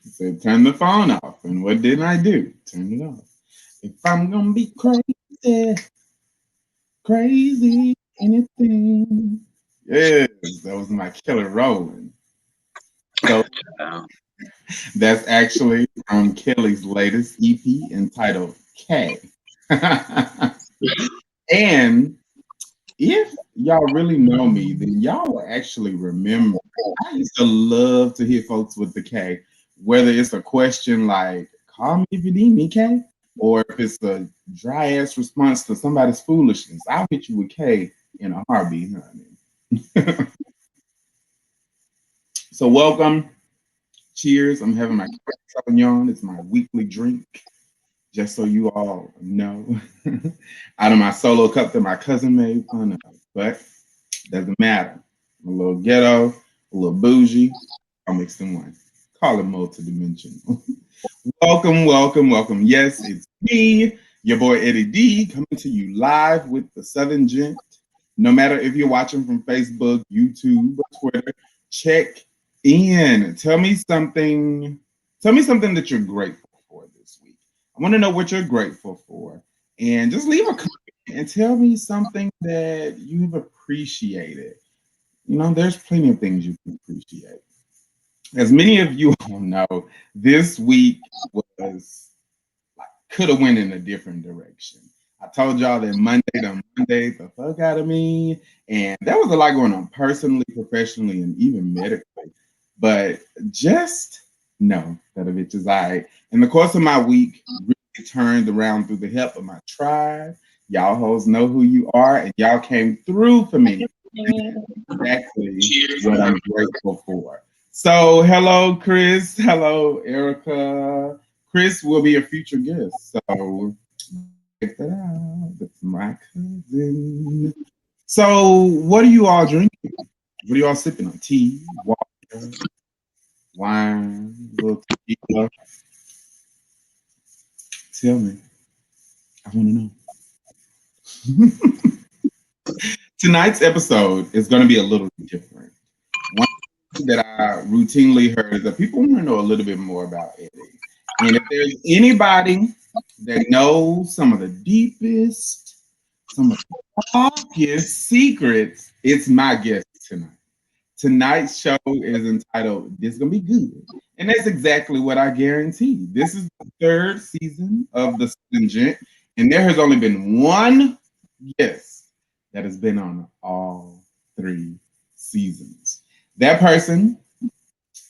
Said, turn the phone off. And what didn't I do? Turn it off. If I'm gonna be crazy, crazy, anything. Yes, that was my killer rolling. So that's actually from Kelly's latest EP entitled K. And if y'all really know me, then y'all will actually remember. I used to love to hear folks with the K, whether it's a question like, call me if you need me, K, or if it's a dry ass response to somebody's foolishness. I'll hit you with K in a heartbeat, honey. So, welcome. Cheers. I'm having my Sauvignon. It's my weekly drink, just so you all know. Out of my solo cup that my cousin made fun of. But doesn't matter. I'm a little ghetto, a little bougie. I'll mix in one. Call it multidimensional. Welcome, welcome, welcome. Yes, it's me, your boy Eddie D, coming to you live with the Southern Gent. No matter if you're watching from Facebook, YouTube, or Twitter, check in. Tell me something. Tell me something that you're grateful for this week. I want to know what you're grateful for. And just leave a comment and tell me something that you've appreciated. You know, there's plenty of things you can appreciate. As many of you all know, this week was like could have went in a different direction. I told y'all that Monday the fuck out of me, and there was a lot going on personally, professionally, and even medically. But just know that a bitch is alright. In the course of my week, really turned around through the help of my tribe. Y'all hoes know who you are, and y'all came through for me. Exactly what I'm grateful for. So, hello, Chris. Hello, Erica. Chris will be a future guest. So, check that out. That's my cousin. So, what are you all drinking? What are you all sipping on? Tea, water, wine, little tequila? Tell me. I want to know. Tonight's episode is going to be a little different. One thing that I routinely heard is that people want to know a little bit more about Eddie. And if there's anybody that knows some of the deepest, some of the darkest secrets, it's my guest tonight. Tonight's show is entitled This is Gonna Be Good. And that's exactly what I guarantee. This is the third season of the Gent, and there has only been one guest that has been on all three seasons. That person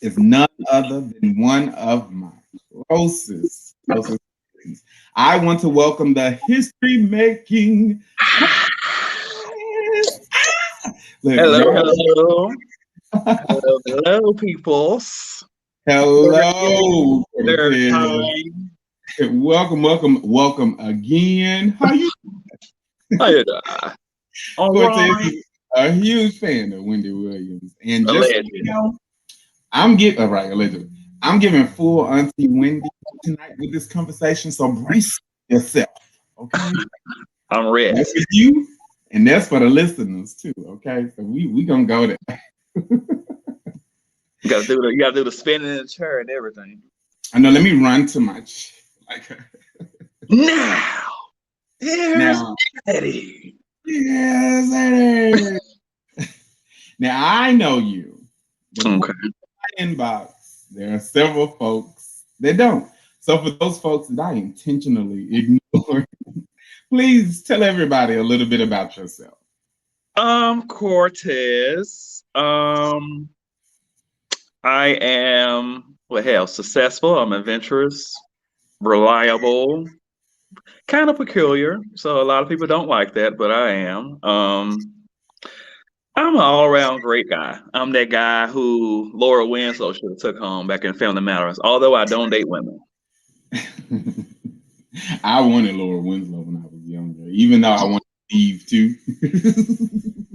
is none other than one of my closest friends. I want to welcome the history making. Hello, hello. Hello, hello, peoples. Hello. Third time. Welcome, welcome, welcome again. How you How you doing? All Cortez right. is a huge fan of Wendy Williams. And A just so legend. you know, allegedly. I'm giving full Auntie Wendy tonight with this conversation. So brace yourself. Okay. I'm ready. That's for you, and that's for the listeners too. Okay. So we gonna go there. You gotta do the spinning in the chair and everything. I know, let me run to my like Now, here's now. Eddie. Yes, it is. Now I know you. Okay. Inbox. There are several folks that don't. So for those folks that I intentionally ignore, please tell everybody a little bit about yourself. Cortez. I am successful. I'm adventurous, reliable, kind of peculiar. So a lot of people don't like that, but I am. I'm an all-around great guy. I'm that guy who Laura Winslow should have took home back in Family Matters. Although I don't date women. I wanted Laura Winslow when I was younger, even though I wanted Eve too.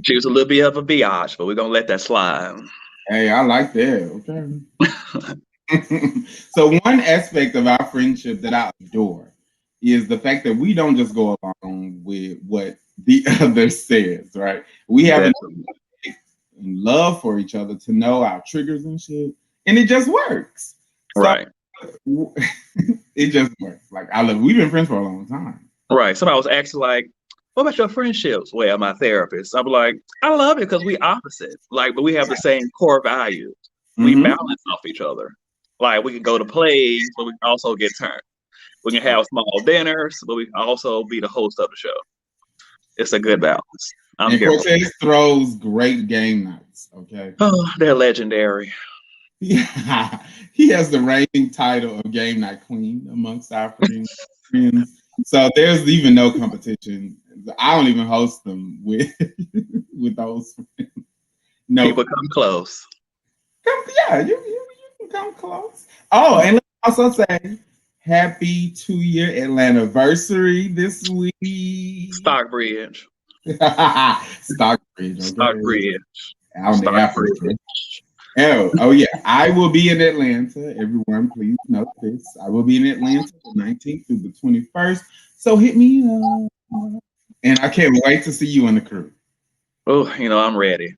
She was a little bit of a biatch, but we're gonna let that slide. Hey, I like that. Okay. So one aspect of our friendship that I adore is the fact that we don't just go along with what the other says, right? We have and love for each other to know our triggers and shit, and it just works. So Right. it just works. Like I love. We've been friends for a long time. Right. Somebody was asking like, what about your friendships? Well, my therapist. I'm like, I love it because we opposite. Like, but we have the same core values. We Mm-hmm. balance off each other. Like we can go to plays, but we can also get turned. We can have small dinners, but we can also be the host of the show. It's a good balance. I'm And here for it. Cortez throws great game nights. Okay. Oh, they're legendary. Yeah, he has the reigning title of game night queen amongst our friends. So there's even no competition. I don't even host them with with those friends. No, People come close. yeah, you can come close. Oh, and let me also say happy 2-year Atlantiversary this week. Stockbridge. Stockbridge, okay. Stockbridge. Out in the Africa. Stockbridge. Oh yeah. I will be in Atlanta. Everyone, please note this. I will be in Atlanta the 19th through the 21st. So hit me up. And I can't wait to see you in the crew. Oh, I'm ready.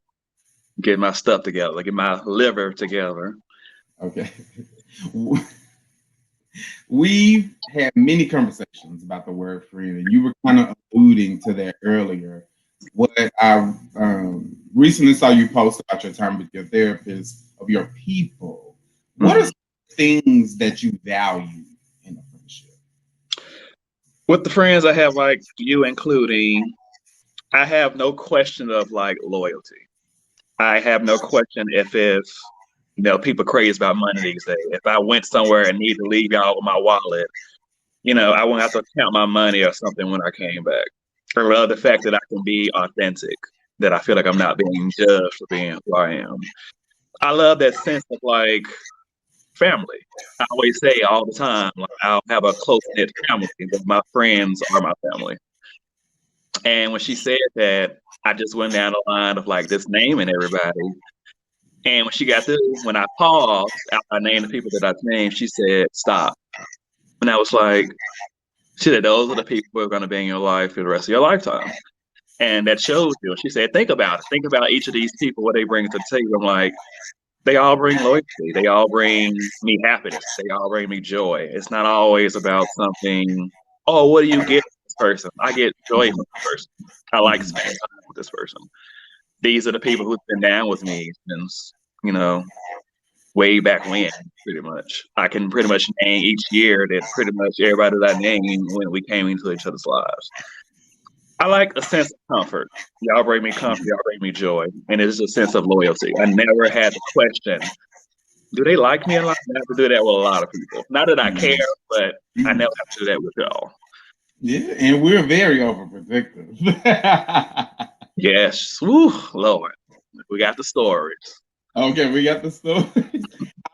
Get my stuff together. Get my liver together. Okay. We've had many conversations about the word friend, and you were kind of alluding to that earlier. What I recently saw you post about your time with your therapist of your people. What are some things that you value in a friendship? With the friends I have, like you including, I have no question of like loyalty. I have no question if people crazy about money these days. If I went somewhere and need to leave y'all with my wallet, I won't have to count my money or something when I came back. I love the fact that I can be authentic, that I feel like I'm not being judged for being who I am. I love that sense of like family. I always say all the time, like I'll have a close knit family, but my friends are my family. And when she said that, I just went down the line of like this naming everybody. And when she got through, when I paused, after I named the people that I named, she said, stop. And I was like, she said, those are the people who are going to be in your life for the rest of your lifetime. And that shows you. She said, think about it. Think about each of these people, what they bring to the table. I'm like, they all bring loyalty. They all bring me happiness. They all bring me joy. It's not always about something, oh, what do you get from this person? I get joy from this person. I like spending time with this person. These are the people who've been down with me since, way back when, pretty much. I can pretty much name each year that pretty much everybody that I named when we came into each other's lives. I like a sense of comfort. Y'all bring me comfort, y'all bring me joy. And it's a sense of loyalty. I never had the question, do they like me? I have to do that with a lot of people. Not that I care, but I never have to do that with y'all. Yeah, and we're very overprotective. Yes. Woo, Lord. We got the stories. Okay, we got the story. I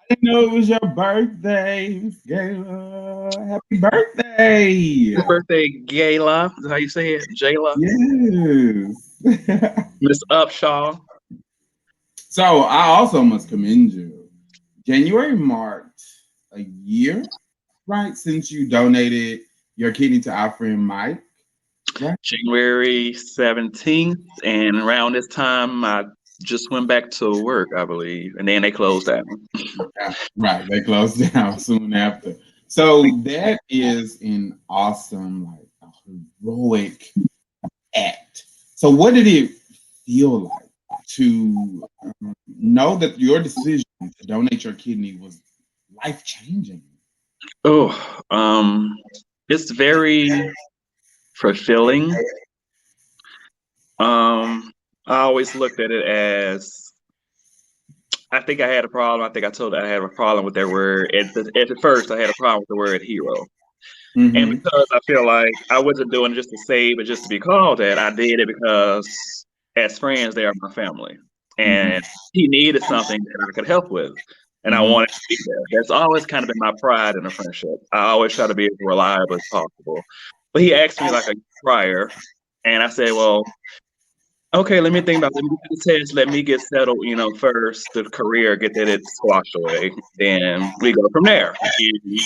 didn't know it was your birthday, Miss Gayla. Happy birthday! Happy birthday, Gayla. Is that how you say it? Jayla? Yes. Miss Upshaw. So I also must commend you. January marked a year, right, since you donated your kidney to our friend Mike. Right? January 17th, and around this time, I just went back to work, I believe, and then they closed down. Right, they closed down soon after. So that is an awesome, like a heroic act. So what did it feel like to know that your decision to donate your kidney was life changing? Oh, it's very fulfilling. I always looked at it as, I think I had a problem. I think I told I had a problem with that word. At first, I had a problem with the word hero. And because I feel like I wasn't doing it just to save it, just to be called that, I did it because as friends, they are my family. And he needed something that I could help with. And I wanted to be there. That's always kind of been my pride in a friendship. I always try to be as reliable as possible. But he asked me like a year prior, and I said, well, okay, let me think about it. Let me get the test. Let me get settled, first, the career, get that it squashed away. Then we go from there. And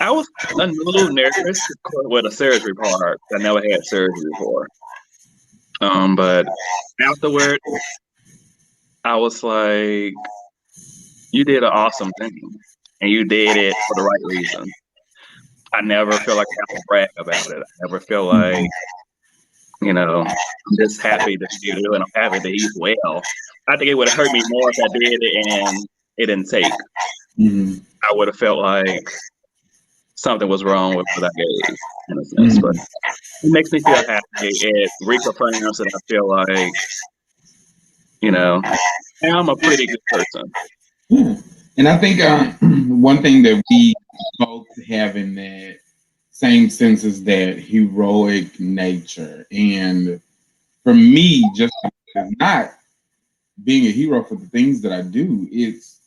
I was a little nervous with a surgery part. I never had surgery before. But afterward, I was like, you did an awesome thing, and you did it for the right reason. I never feel like I have to brag about it. I never feel like, I'm just happy that you do, and I'm happy that he's well. I think it would have hurt me more if I did it and it didn't take. Mm-hmm. I would have felt like something was wrong with what I gave, in a sense. But Mm-hmm. it makes me feel happy. It reconfirms that I feel like, I'm a pretty good person. Yeah. And I think one thing that we both have in that same sense is that heroic nature. And for me, just not being a hero for the things that I do, it's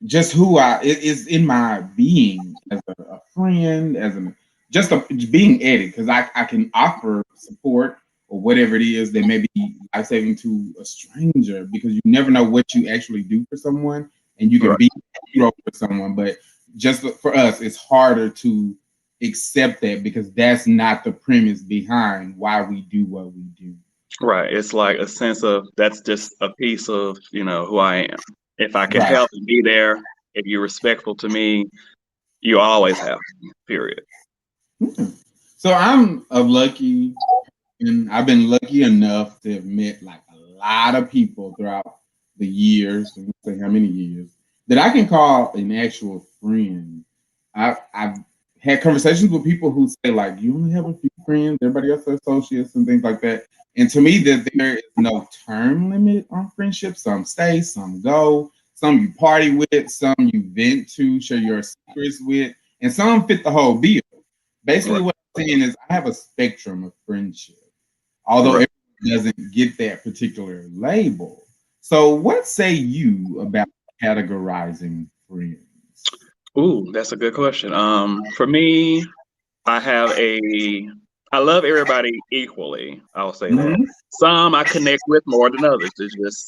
just it is in my being as a friend, as an just being Eddie, because I can offer support or whatever it is that may be life saving to a stranger because you never know what you actually do for someone and you can Right. be a hero for someone. But just for us, it's harder to accept that because that's not the premise behind why we do what we do. Right. It's like a sense of that's just a piece of, who I am. If I can Right. help and be there, if you're respectful to me, you always have me, period. Hmm. So I'm a lucky and I've been lucky enough to have met like a lot of people throughout the years, I won't say how many years, that I can call an actual friend. I've had conversations with people who say like, you only have a few friends, everybody else are associates and things like that. And to me, that there is no term limit on friendship. Some stay, some go, some you party with, some you vent to, share your secrets with, and some fit the whole bill. Basically, Right. what I'm saying is I have a spectrum of friendship, although Right. everyone doesn't get that particular label. So, what say you about categorizing friends? Ooh, that's a good question. For me, I have I love everybody equally. I'll say that. Mhm. Some I connect with more than others.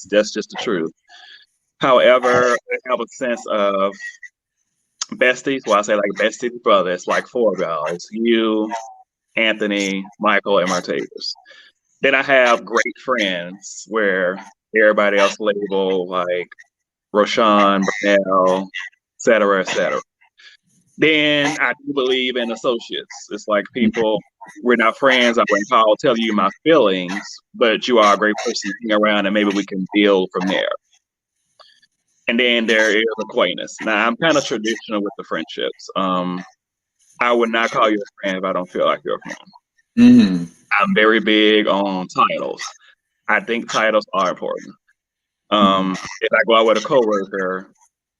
That's just the truth. However, I have a sense of besties. Well, I say like besties, brother. It's like four of y'all. It's you, Anthony, Michael, and Martavis. Then I have great friends where everybody else label like Roshan, Burnell, et cetera, et cetera. Then I do believe in associates. It's like people, we're not friends. I wouldn't call, tell you my feelings, but you are a great person to hang around and maybe we can build from there. And then there is acquaintance. Now I'm kind of traditional with the friendships. I would not call you a friend if I don't feel like you're a friend. Mhm. I'm very big on titles. I think titles are important. If I go out with a coworker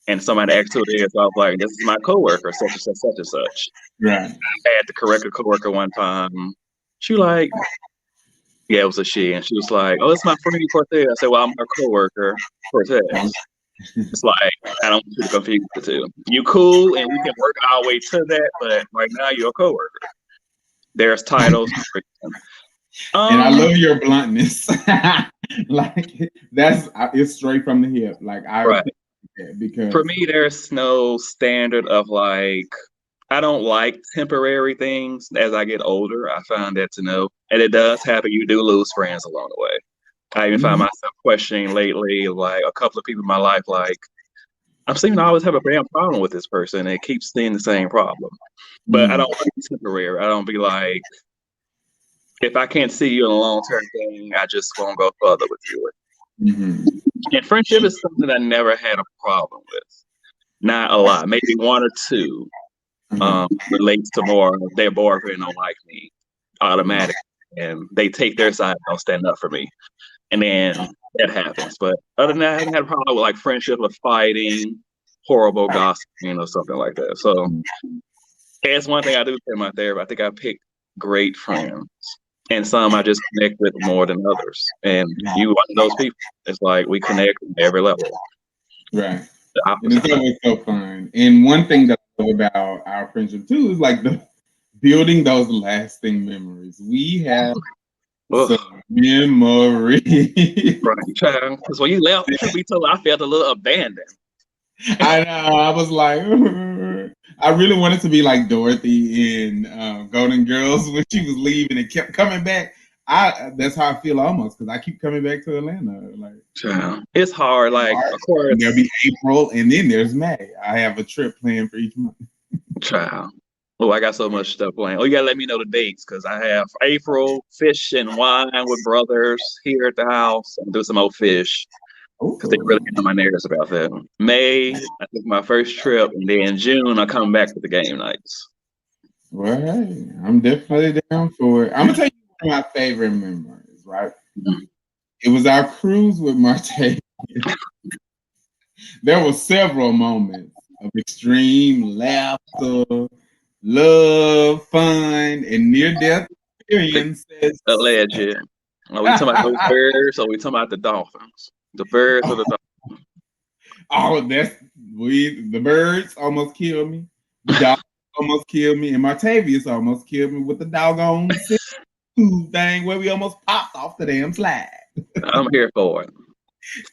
and somebody asks who it is, I was like, "This is my coworker, such and such, such and such." Right. I had to correct a coworker one time. She like, yeah, it was a she, and she was like, "Oh, it's my friend Cortez." I said, "Well, I'm her coworker, Cortez." It's like I don't want you to confuse the two. You cool, and we can work our way to that, but right now you're a coworker. There's titles. And I Um, love your bluntness. Like that's it's straight from the hip. Like I right. appreciate that For because me, there's no standard of like I don't like temporary things as I get older. I find that to know, and it does happen. You do lose friends along the way. I even find mhm, myself questioning lately, like a couple of people in my life, like I'm seeming to always have a damn problem with this person. And it keeps seeing the same problem, but I mhm, don't like temporary. I don't be like, if I can't see you in a long term thing, I just won't go further with you. mhm, And friendship is something I never had a problem with. Not a lot, maybe one or two uh-huh, relates to more of their boyfriend don't like me automatically, and they take their side, don't stand up for me, and then that happens. But other than that, I haven't had a problem with like friendship or fighting, horrible gossiping, or something like that. So that's one thing I do in my therapy. I think I pick great friends, and some I just connect with more than others. And you one of those people. It's like we connect at every level. right. The And it's opposite. always so fun. And one thing that I love about our friendship too is like the building those lasting memories. We have some Ugh. memories. Right, child. Because when you left, truth be told, I felt a little abandoned. I know. I was like, I really wanted to be like Dorothy in Golden Girls when she was leaving and kept coming back. That's how I feel almost because I keep coming back to Atlanta. Like Child. It's hard. Like, March, of and there'll course, be April, and then there's May. I have a trip planned for each month. child. Oh, I got so much stuff planned. Oh, you gotta let me know the dates because I have April fish and wine with brothers here at the house and do some old fish because they really Oh, get on my nerves about that. May, I took my first trip, and then in June I come back for the game nights. well, hey, I'm definitely down for it. I'm gonna tell you one of my favorite memories. Right, Mhm. it was our cruise with Marte. There were several moments of extreme laughter, love, fun, and near-death experiences. Alleged. Are we talking about those birds or we talking about the dolphins? The birds or the dolphins? Oh, the birds almost killed me. The dog almost killed me, and Martavius almost killed me with the doggone thing where we almost popped off the damn slide. I'm here for it.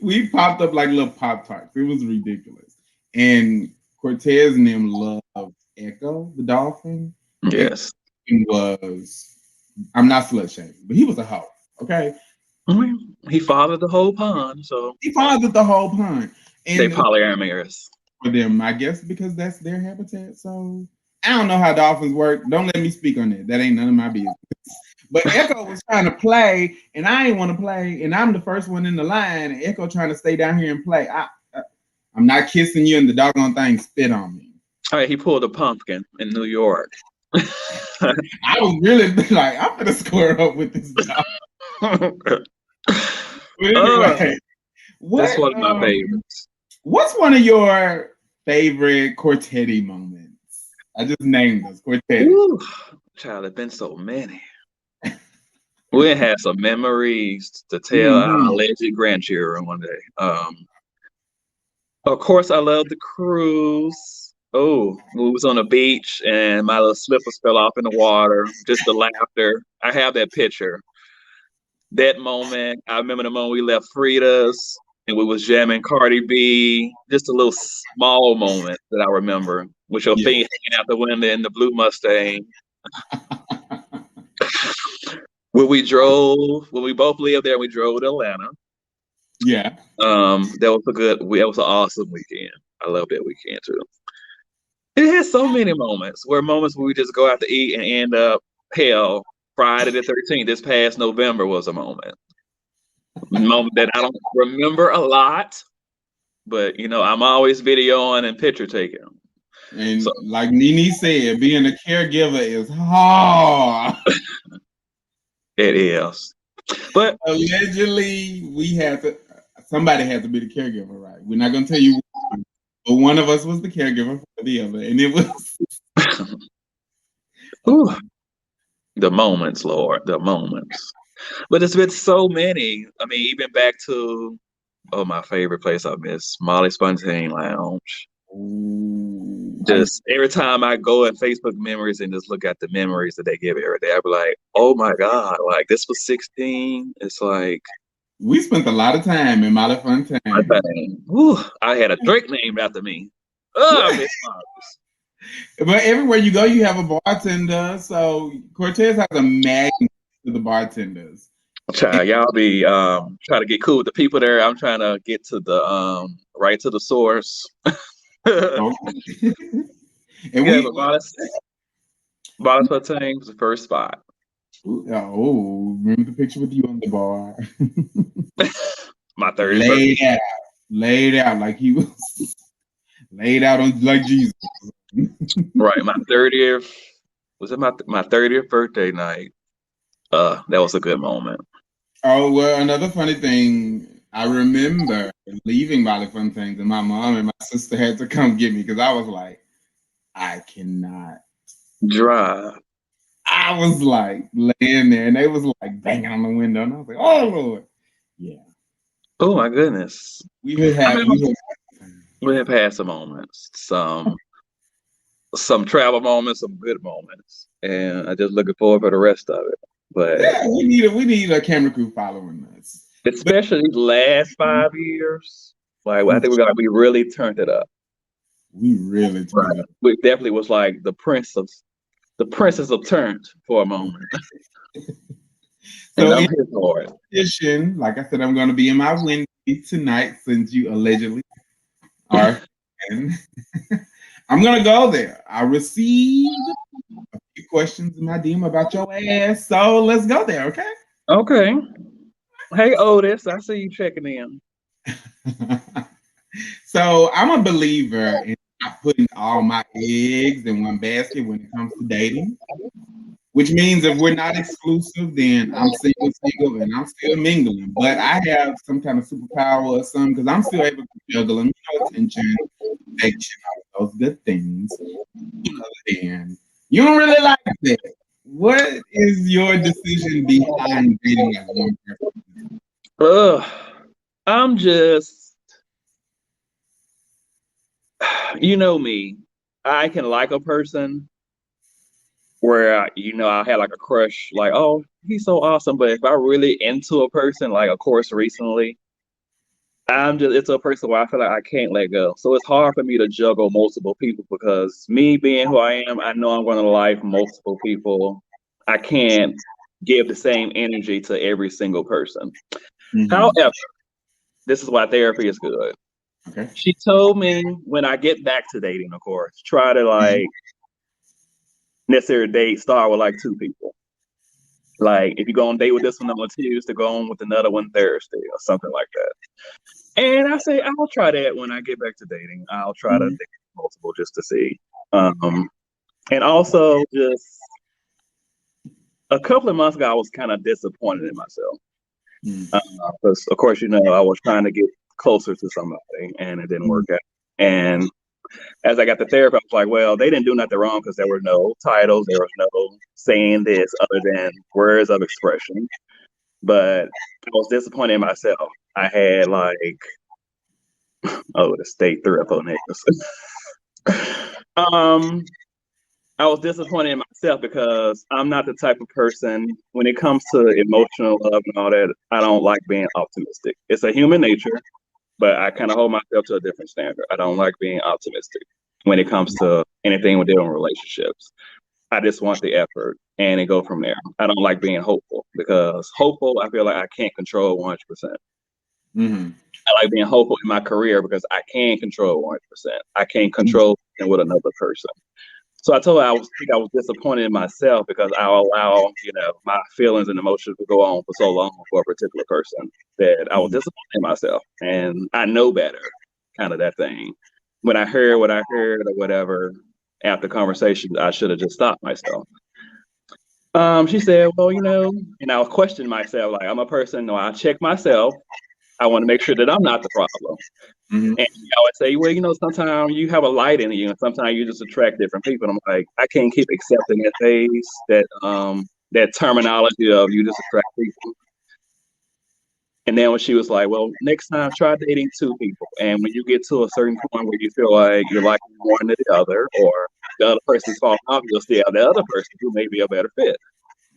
We popped up like little pop tarts. It was ridiculous. And Cortez and them loved Echo, the dolphin, and Yes. he was. I'm not slut shaming, but he was a hoe. Okay, I mean, he fathered the whole pond, so he fathered the whole pond, they and polyamorous. for them, I guess, because that's their habitat. So I don't know how dolphins work. Don't let me speak on that. That ain't none of my business. But Echo was trying to play, and I ain't want to play, and I'm the first one in the line, and Echo trying to stay down here and play. I'm not kissing you, and the doggone thing spit on me. All right, he pulled a pumpkin in New York. I was really like, I'm gonna square up with this dog. But Oh, anyway, that's what one of my favorites. what's one of your favorite Cortetti moments? I just named those Cortetti. Ooh, child, there's been so many. We had some memories to tell our Mm-hmm. alleged grandchildren one day. Of course, I love the cruise. Oh, we was on the beach and my little slippers fell off in the water. Just the laughter. I have that picture. That moment, I remember the moment we left Frida's and we was jamming Cardi B. Just a little small moment that I remember with your Yeah. feet hanging out the window in the blue Mustang. When we both lived there, we drove to Atlanta. Yeah. That was an awesome weekend. I love that weekend too. It has so many moments where we just go out to eat and end up hell. Friday the 13th, this past November was a moment that I don't remember a lot, but I'm always videoing and picture taking. So And like Nene said, being a caregiver is hard. it is. But Allegedly, somebody had to be the caregiver, right? We're not gonna tell you, but one of us was the caregiver for the other, and it was. whew, the moments, Lord, the moments. But it's been so many. I mean, even back to my favorite place I miss, Molly Spontaine Lounge. Ooh, Just every time I go in Facebook memories and just look at the memories that they give every day, I be like, oh my God, like this was 16. It's like we spent a lot of time in Molly my Fontaine. thing. Whew, I had a drink named after me. Oh, I miss Molly's. But everywhere you go, you have a bartender. So Cortez has a magnet to the bartenders. Child, y'all be trying to get cool with the people there. I'm trying to get to the right to the source. Okay. And Yeah, we, but Molly's Spontaine was the first spot. remember the picture with you on the bar? My 30th birthday. laid out like he was laid out on like Jesus. Right, my 30th was it my 30th birthday night. That was a good moment. Oh well, another funny thing, I remember leaving Molly Fontaine, and my mom and my sister had to come get me because I was like, I cannot. Drive. I was like laying there, and they was like banging on the window, and I was like, oh Lord, yeah. Oh my goodness. We would I have mean, we would. we have had some moments, some travel moments, some good moments, and I just looking forward for the rest of it. But Yeah, we need a camera crew following us. But especially these last 5 years, like I think we really turned it up. we really Right. turned it. We definitely was like the princess of Turnt for a moment. And So I'm in here for it. addition, like I said, I'm going to be in my Wendy tonight since you allegedly are. And I'm going to go there. I received a few questions in my DM about your ass. So let's go there, okay? Okay. Hey Otis, I see you checking in. So I'm a believer in not putting all my eggs in one basket when it comes to dating, which means if we're not exclusive, then I'm single, and I'm still mingling. But I have some kind of superpower or something because I'm still able to juggle and attention, affection, all those good things. And you don't really like that. What is your decision behind dating like one person? Ugh. I'm just, you know me. I can like a person where I had like a crush, like, oh, he's so awesome. But if I really into a person, like of course recently, it's a person where I feel like I can't let go. So it's hard for me to juggle multiple people because me being who I am, I know I'm gonna like multiple people. I can't give the same energy to every single person. Mm-hmm. However, this is why therapy is good. Okay. She told me when I get back to dating, of course, try to like necessarily date start with like two people. Like if you go on date with this one on Tuesday, go on with another one Thursday or something like that. And I say I'll try that when I get back to dating. I'll try to Mm-hmm. date multiple just to see. And also just a couple of months ago, I was kind of disappointed in myself because, of course, I was trying to get closer to somebody and it didn't work out. And as I got the therapy, I was like, well, they didn't do nothing wrong because there were no titles, there was no saying this other than words of expression. But I was disappointed in myself. I had like, oh, the state three or four niggas. um, I was disappointed in myself because I'm not the type of person when it comes to emotional love and all that. I don't like being optimistic. It's a human nature, but I kind of hold myself to a different standard. I don't like being optimistic when it comes to anything with dealing with relationships. I just want the effort and it go from there. I don't like being hopeful because hopeful, I feel like I can't control 100%. Mm-hmm. I like being hopeful in my career because I can control 100%. I can't control with another person. So I told her I was disappointed in myself because I allow, my feelings and emotions to go on for so long for a particular person that I was disappointed in myself. And I know better, kind of that thing. When I heard what I heard or whatever after conversations, I should have just stopped myself. She said, well, and I was questioning myself, like I'm a person, no, I check myself. I want to make sure that I'm not the problem. Mm-hmm. And I would say, well, sometimes you have a light in you, and sometimes you just attract different people. And I'm like, I can't keep accepting that phase, that terminology of you just attract people. And then when she was like, well, next time try dating two people, and when you get to a certain point where you feel like you're liking one to the other, or the other person's falling off, you'll still have the other person who may be a better fit.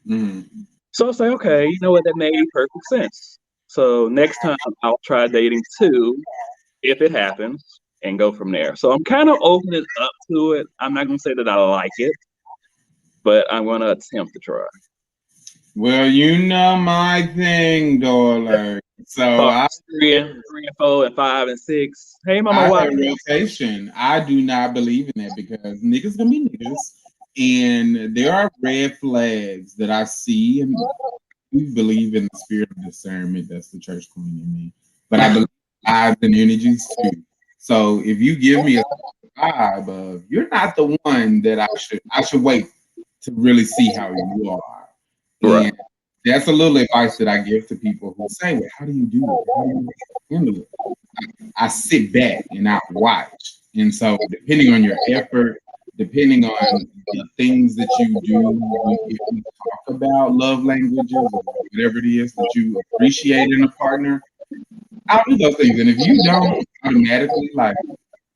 Mm-hmm. So I was like, okay, you know what, that made perfect sense. So next time I'll try dating two if it happens and go from there. So I'm kind of opening up to it. I'm not going to say that I like it, but I'm going to attempt to try. Well, you know my thing, daughter. So Parts three and four and five and six. Hey, Mama, I why? have rotation. I do not believe in that because niggas gonna be niggas, and there are red flags that I see, and we believe in the spirit of discernment. That's the church queen in me, but I believe vibes and energies too. So if you give me a vibe of you're not the one that I should wait to really see how you are. Right. And that's a little advice that I give to people who say, well, how do you do it? How do you handle it? I sit back and I watch. And so depending on your effort, depending on the things that you do, if we talk about love languages or whatever it is that you appreciate in a partner, I'll do those things. And if you don't automatically like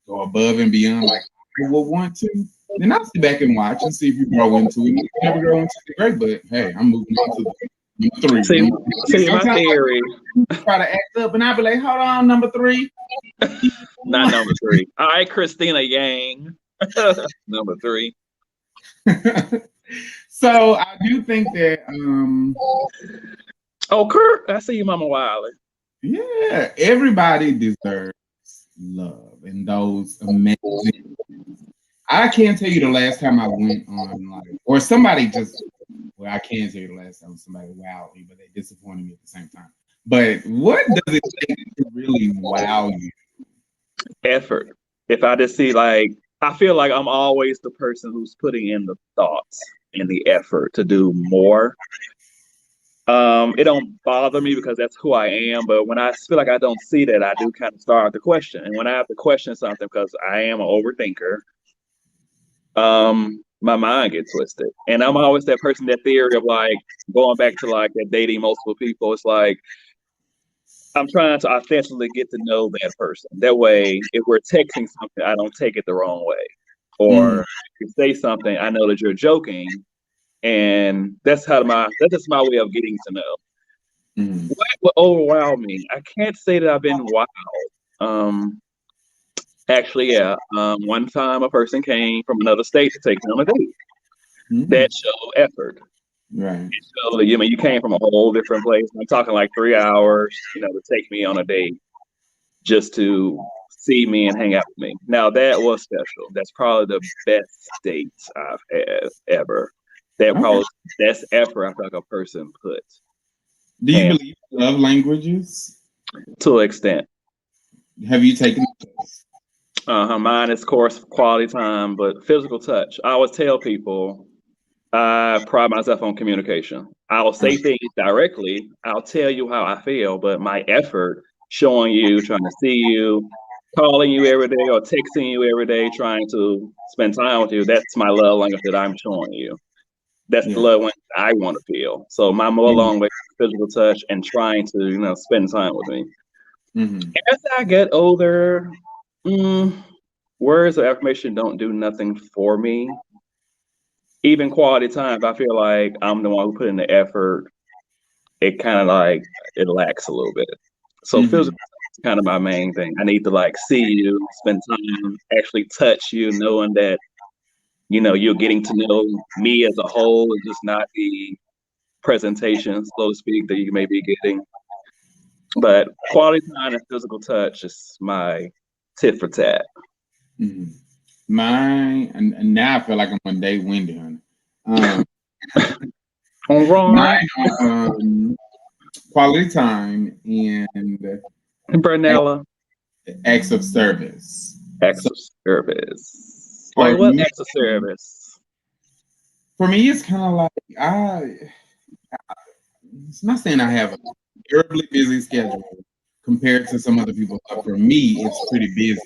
go above and beyond like I would want to, then I'll sit back and watch and see if you grow into it. If you never grow into it, great. But hey, I'm moving on to the number three. See, my Sometimes theory, I try to act up and I'll be like, hold on, number three. not number three. All right, Christina Yang, number three. So I do think that Oh, Kurt, I see you, Mama Wiley. yeah, everybody deserves love and those amazing. I can't tell you the last time I went on like, or somebody just. Well, I can't tell you the last time somebody wowed me, but they disappointed me at the same time. But what does it take to really wow you? Effort. If I just see like, I feel like I'm always the person who's putting in the thoughts and the effort to do more. It don't bother me because that's who I am. But when I feel like I don't see that, I do kind of start to question. And when I have to question something, because I am an overthinker, my mind gets twisted. And I'm always that person, that theory of like going back to like that dating multiple people. It's like I'm trying to authentically get to know that person. That way, if we're texting something, I don't take it the wrong way. Or Mm, if you say something, I know that you're joking. And that's just my way of getting to know. mm, What would overwhelm me? I can't say that I've been wild. Um, actually, yeah. One time a person came from another state to take me on a date. mm. That showed effort. Right. So you mean you came from a whole different place. I'm talking like 3 hours, to take me on a date just to see me and hang out with me. Now that was special. That's probably the best dates I've had ever. That Okay. probably best effort I feel like a person puts. Do you And believe in love languages? to an extent. Have you taken this? Mine is, of course, quality time, but physical touch. I always tell people I pride myself on communication. I'll say things directly. I'll tell you how I feel, but my effort, showing you, trying to see you, calling you every day or texting you every day, trying to spend time with you, that's my love language that I'm showing you. That's the Yeah. love language I want to feel. So my more Mm-hmm. long way physical touch and trying to, spend time with me. Mm-hmm. As I get older, mm, words of affirmation don't do nothing for me. Even quality time, if I feel like I'm the one who put in the effort, it kind of like it lacks a little bit. So Mm-hmm. physical is kind of my main thing. I need to like see you, spend time, actually touch you, knowing that you're getting to know me as a whole, and just not the presentation, so to speak, that you may be getting. But quality time and physical touch is my tit for tat. Mm-hmm. Mine, and now I feel like I'm on day windy, honey. Um, All right, mine, quality time and Bernella, acts of service. acts So of service. Like for what me, acts of service? it's kind of like it's not saying I have a terribly busy schedule compared to some other people, but for me, it's pretty busy.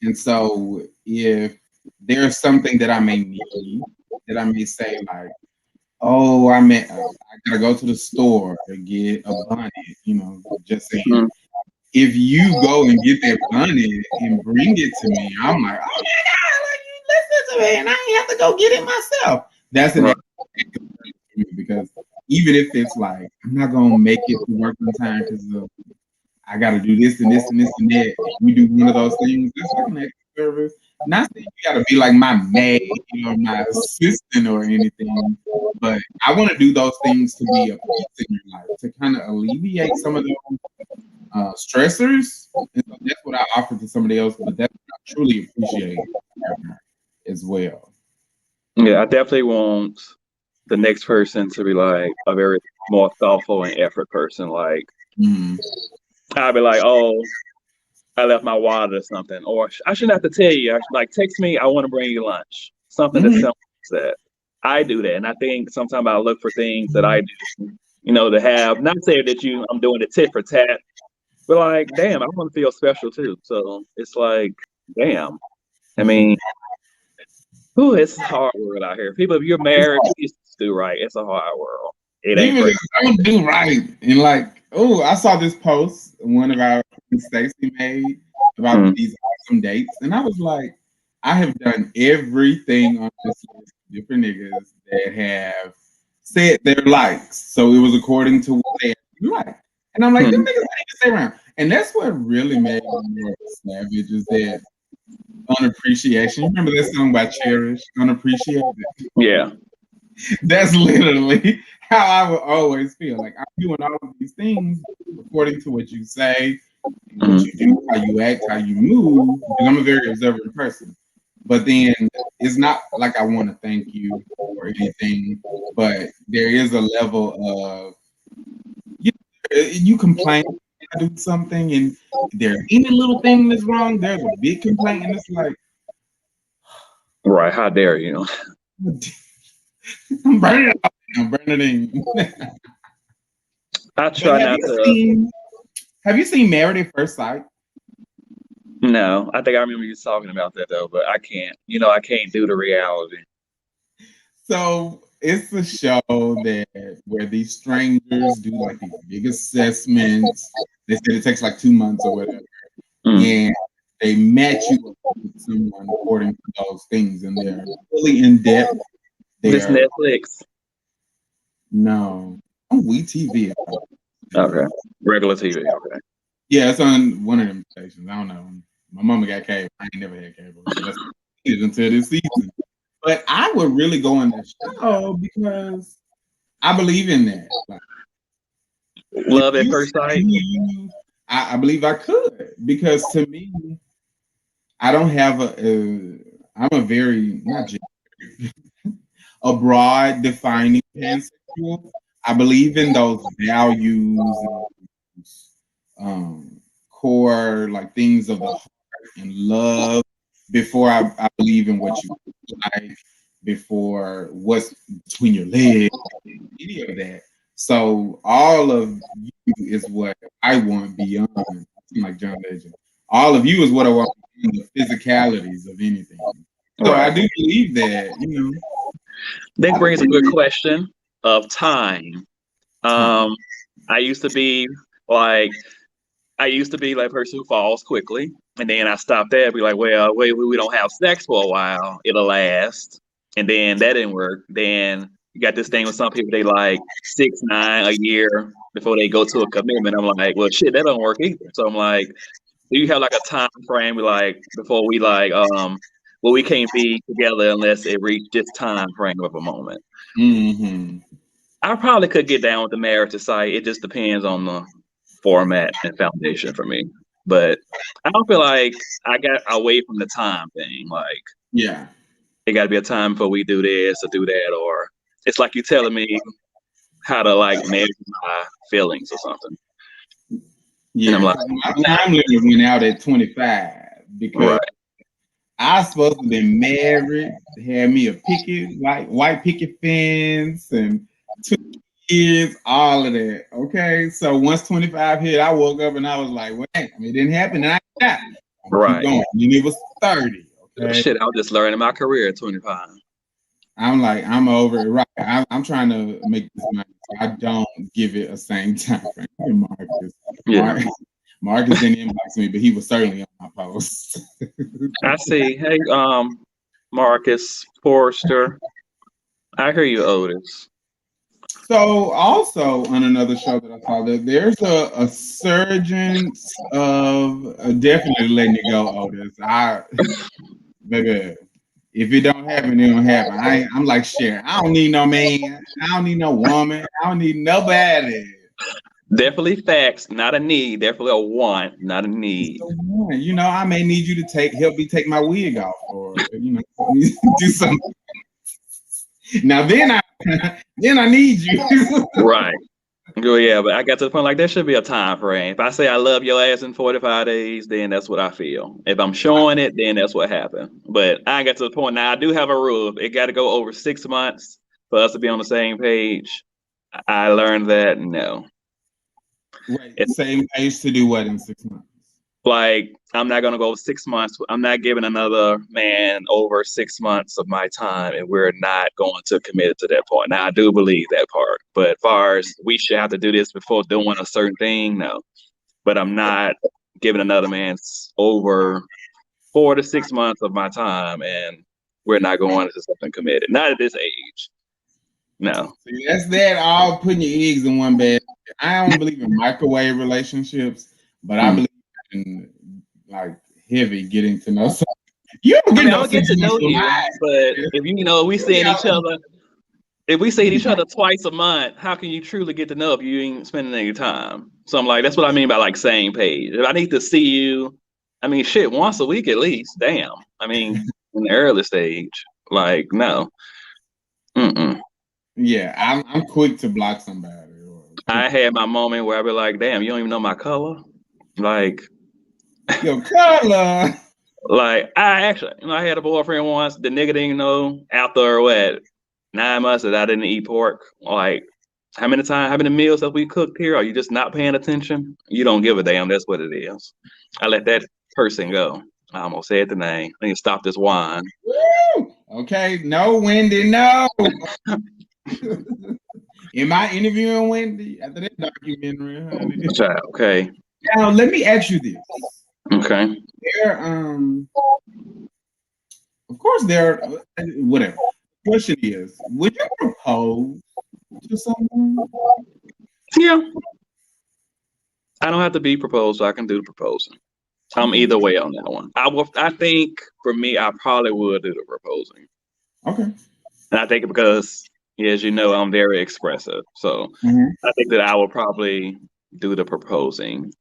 And so if there's something that I may need, that I may say like, oh, I gotta go to the store to get a bunny, just saying. Mm, If you go and get that bunny and bring it to me, I'm like, oh my god, like you listen to me, and I ain't have to go get it myself. That's an right. act of service for me because even if it's like I'm not gonna make it to work on time because I got to do this and this and this and that. If you do one of those things, that's like an extra service. Not saying you got to be like my maid or my assistant or anything, but I want to do those things to be a piece in your life to kind of alleviate some of those stressors. And so that's what I offer to somebody else, but that's what I truly appreciate as well. Yeah, I definitely want the next person to be like a very more thoughtful and effort person. Like Mm-hmm. I'll be like, oh, I left my wallet or something, or I shouldn't have to tell you. I should, like text me. I want to bring you lunch. Something as Mm-hmm. simple as that. I do that, and I think sometimes I look for things that I do, to have. Not saying that I'm doing it tit for tat, but like, damn, I want to feel special too. So it's like, damn. I mean, ooh, it's a hard world out here. People, if you're married, please do right. It's a hard world. It ain't People pretty. just don't do right. And like, oh, I saw this post one of our friends, Stacy made about Mm, these awesome dates, and I was like, I have done everything on this list of different niggas that have said their likes. So it was according to what they like. And I'm like, them mm. niggas ain't even stay around. And that's what really made me more of a savage is that unappreciation. You remember that song by Cherish, Unappreciated? Yeah. That's literally how I would always feel. Like I'm doing all of these things according to what you say, and what Mhm. you do, how you act, how you move. Because I'm a very observant person. But then it's not like I want to thank you or anything, but there is a level of you complain, I do something, and there's any little thing that's wrong, there's a big complaint, and it's like Right? How dare you? I'm burning it up, I'm burning it in. I But try not to. have you seen Married at First Sight? No, I think I remember you talking about that though, but I can't. I can't do the reality. So it's a show that where these strangers do like these big assessments. They said it takes like 2 months or whatever, Mm. and they match you up with someone according to those things, and they're really in depth. This They're Netflix. no on WeTV. Okay. Regular TV. Okay. Yeah, it's on one of them stations. I don't know. My mama got cable. I ain't never had cable, so that's it until this season. But I would really go on that show because I believe in that. Like, if Love at you first see sight. you, I believe I could because to me, I don't have I'm a very not just a broad defining pansexual. I believe in those values and core like things of the heart and love before I believe in what you like, before what's between your legs, any of that. So all of you is what I want beyond like John Legend. All of you is what I want beyond the physicalities of anything. So I Right. do believe that, That brings a good question of time. time. Um, I used to be like I used to be like a person who falls quickly, and then I stopped there. Be like, well, wait, we don't have sex for a while. It'll last, and then that didn't work. Then you got this thing with some people. They like 6, 9 a year before they go to a commitment. I'm like, well, shit, that don't work either. So I'm like, do you have like a time frame? We like before we like well, we can't be together unless it reached this time frame of a moment. Hmm. I probably could get down with the marriage to site. It just depends on the format and foundation for me. But I don't feel like I got away from the time thing. Like Yeah. it got to be a time before we do this or do that, or it's like you telling me how to like manage my feelings or something. And I'm Yeah. like, 'Cause my nah, time limit went out at 25 because right. I was supposed to be married, had me a picket, white picket fence, and 2 kids, all of that. Okay, so once 25 hit, I woke up and I was like, "Wait, I mean, it didn't happen." And I got, I'm gonna keep Right. going. And it was 30. Okay, Shit, I was just learning my career at 25. I'm like, I'm over it. Right, I'm trying to make this money, so I don't give it a same time frame. And Yeah. Marcus didn't inbox me, but he was certainly on my post. I see. Hey, Marcus Forrester. I hear you, Otis. So also on another show that I saw, that there's a surgeon of definitely letting it go, Otis. Baby, if it don't happen, it don't happen. I'm like Cher. I don't need no man. I don't need no woman. I don't need nobody. Definitely facts, not a need. Definitely a want, not a Just need. the one. I may need you to help me take my wig off, or do something. Now then I need you. Right. Well, yeah, but I got to the point like there should be a time frame. If I say I love your ass in 45 days, then that's what I feel. If I'm showing it, then that's what happened. But I got to the point now. I do have a rule. It got to go over 6 months for us to be on the same page. I learned that no. Wait, It's same age to do what in 6 months? like I'm not gonna go 6 months. I'm not giving another man over 6 months of my time, and we're not going to commit to that point. Now I do believe that part, but as far as we should have to do this before doing a certain thing, no. But I'm not giving another man over 4 to 6 months of my time, and we're not going into something committed. Not at this age. No. See, that's that all putting your eggs in one basket. I don't believe in microwave relationships, but I Mm. believe in like heavy getting to know someone. You don't I get mean, no I'll get six to months know of you, life. but if we seeing Yeah, each other if we see each other twice a month, how can you truly get to know if you ain't spending any time? So I'm like, that's what I mean by like same page. If I need to see you, I mean, shit, once a week at least. Damn. I mean, in the early stage, like no. Mm-mm. Yeah, I'm quick to block somebody. Or quick I had my moment where I be like, damn, you don't even know my color. Like, Yo, color. I actually, I had a boyfriend once. The nigga didn't know after what 9 months that I didn't eat pork. Like, how many meals have we cooked here? Are you just not paying attention? You don't give a damn. That's what it is. I let that person go. I almost said the name. I need to stop this wine. Woo! Okay, no, Wendy, no. Am I interviewing Wendy after that documentary, honey? Child, okay. Now let me ask you this. Okay. There, of course, there. Whatever. Question is, would you propose to someone? Yeah. I don't have to be proposed, so I can do the proposing. I'm Okay. either way on that one. I think for me, I probably would do the proposing. Okay. And I think because, as you know, I'm very expressive. So Mhm. I think that I will probably do the proposing.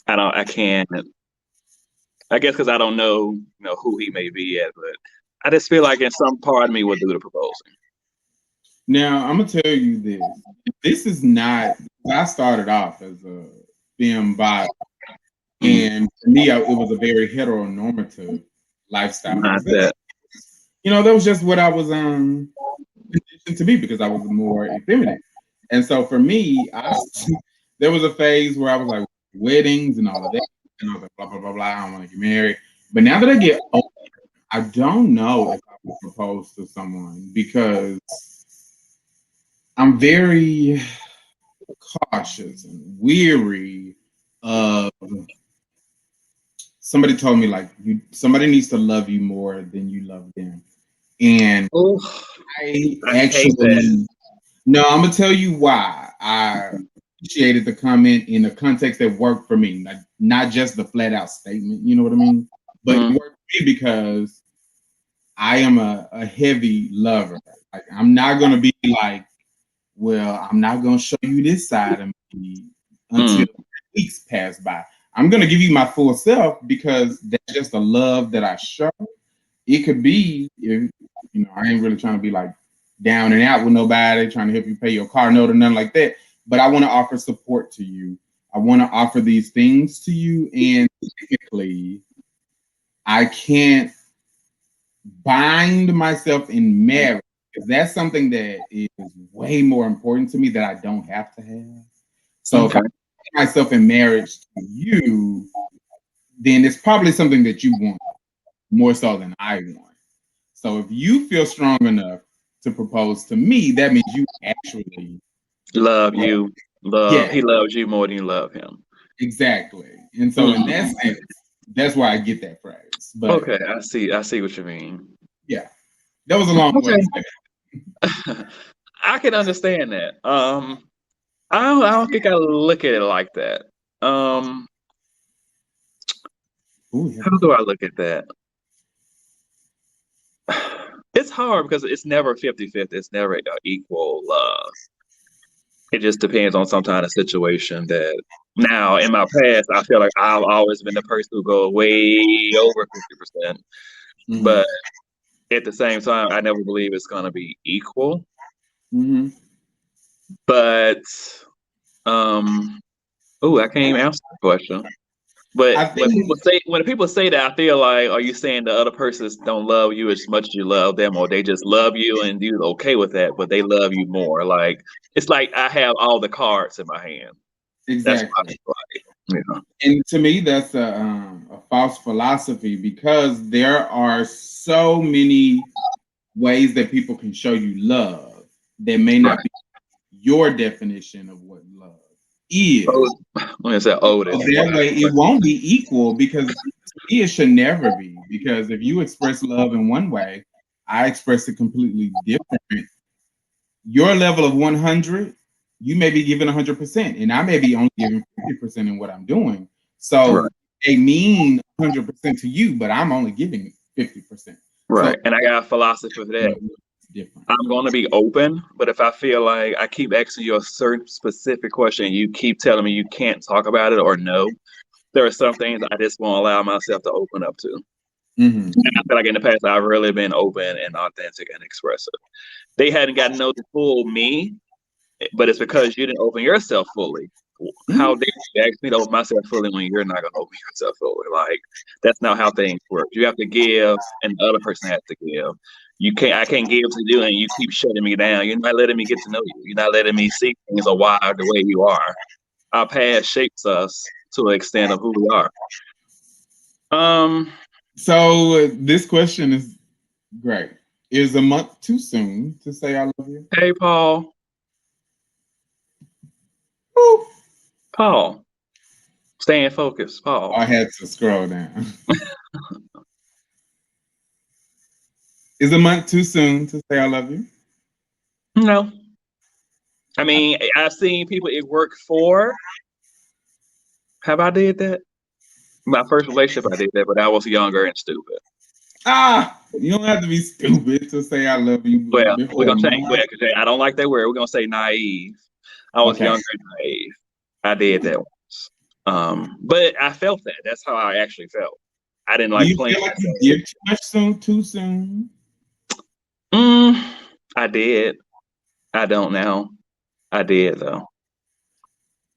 I can't, I guess because I don't know, who he may be at, but I just feel like in some part of me would do the proposing. Now I'm gonna tell you this. This is not. I started off as a femme body, Mm, and for me, it was a very heteronormative lifestyle not because that. that was just what I was conditioned to be because I was more effeminate. And so for me, there was a phase where I was like weddings and all of that, and I was like blah blah blah blah. I don't want to get married. But now that I get older, I don't know if I would propose to someone because I'm very cautious and weary of somebody told me like somebody needs to love you more than you love them. And Oh, I I hate that. actually no, I'm gonna tell you why. I appreciated the comment in a context that worked for me, not just the flat out statement, you know what I mean? But it Mm, worked for me because I am a heavy lover. Like I'm not gonna be like, well, I'm not gonna show you this side of me mm, until weeks pass by. I'm gonna give you my full self because that's just the love that I show. It could be if I ain't really trying to be like down and out with nobody, trying to help you pay your car note or nothing like that. But I want to offer support to you. I want to offer these things to you, and technically, I can't bind myself in marriage because that's something that is way more important to me that I don't have to have. So if I okay. bind myself in marriage to you, then it's probably something that you want more so than I want. So if you feel strong enough to propose to me, that means you actually Love you. yeah, He loves you more than you love him. exactly. And so in that Mm. sense, that's why I get that phrase. But Okay, I see what you mean. yeah, that was a long way Okay. to say I can understand that. I don't think I look at it like that. Um, that. Ooh, yeah. how do I look at that? It's hard because it's never 50-50. It's never equal. It just depends on sometimes a situation that now in my past, I feel like I've always been the person who go way over 50%. Mm-hmm. But at the same time, I never believe it's gonna be equal. Mm-hmm. But oh, I can't even answer the question. I But think when people say that, I feel like, are you saying the other persons don't love you as much as you love them, or they just love you and you're okay with that, but they love you more? Like it's like I have all the cards in my hand. That's what I exactly. feel like. Yeah. And to me, that's a false philosophy because there are so many ways that people can show you love that may Right. not be your definition of what love is. Oh, when I say So oldest. that way it won't be equal because to me it should never be. Because if you express love in one way, I express it completely different. Your level of 100, you may be giving 100%, and I may be only giving 50% in what I'm doing. Right. So they mean 100% to you, but I'm only giving 50%. So Right. And I got a philosophy for that. different. I'm going to be open, but if I feel like I keep asking you a certain specific question and you keep telling me you can't talk about it or no, there are some things I just won't allow myself to open up to. Mm-hmm. And I feel like in the past, I've really been open and authentic and expressive. They hadn't gotten to know the full me, but it's because you didn't open yourself fully. How Mm-hmm. dare you ask me to open myself fully when you're not going to open yourself fully? Like, that's not how things work. You have to give, and the other person has to give. You can't. I can't give to you, and you keep shutting me down. You're not letting me get to know you. You're not letting me see things or why the way you are. Our past shapes us to an extent of who we are. Um. So this question is great. Is a month too soon to say I love you? Hey, Paul. Woo. Paul. Staying focused, Paul. I had to scroll down. Is a month too soon to say I love you? No. I mean, I've seen people it worked for. Have I did that? My first relationship, I did that, but I was younger and stupid. You don't have to be stupid to say I love you Well, we're before a gonna change. month. Well, 'cause I don't like that word. We're gonna say naive. I was Okay. younger and naive. I did that once. But I felt that. That's how I actually felt. I didn't Do like you playing feel like you myself. give too much soon, too soon? Mm, I did. I don't now. I did though.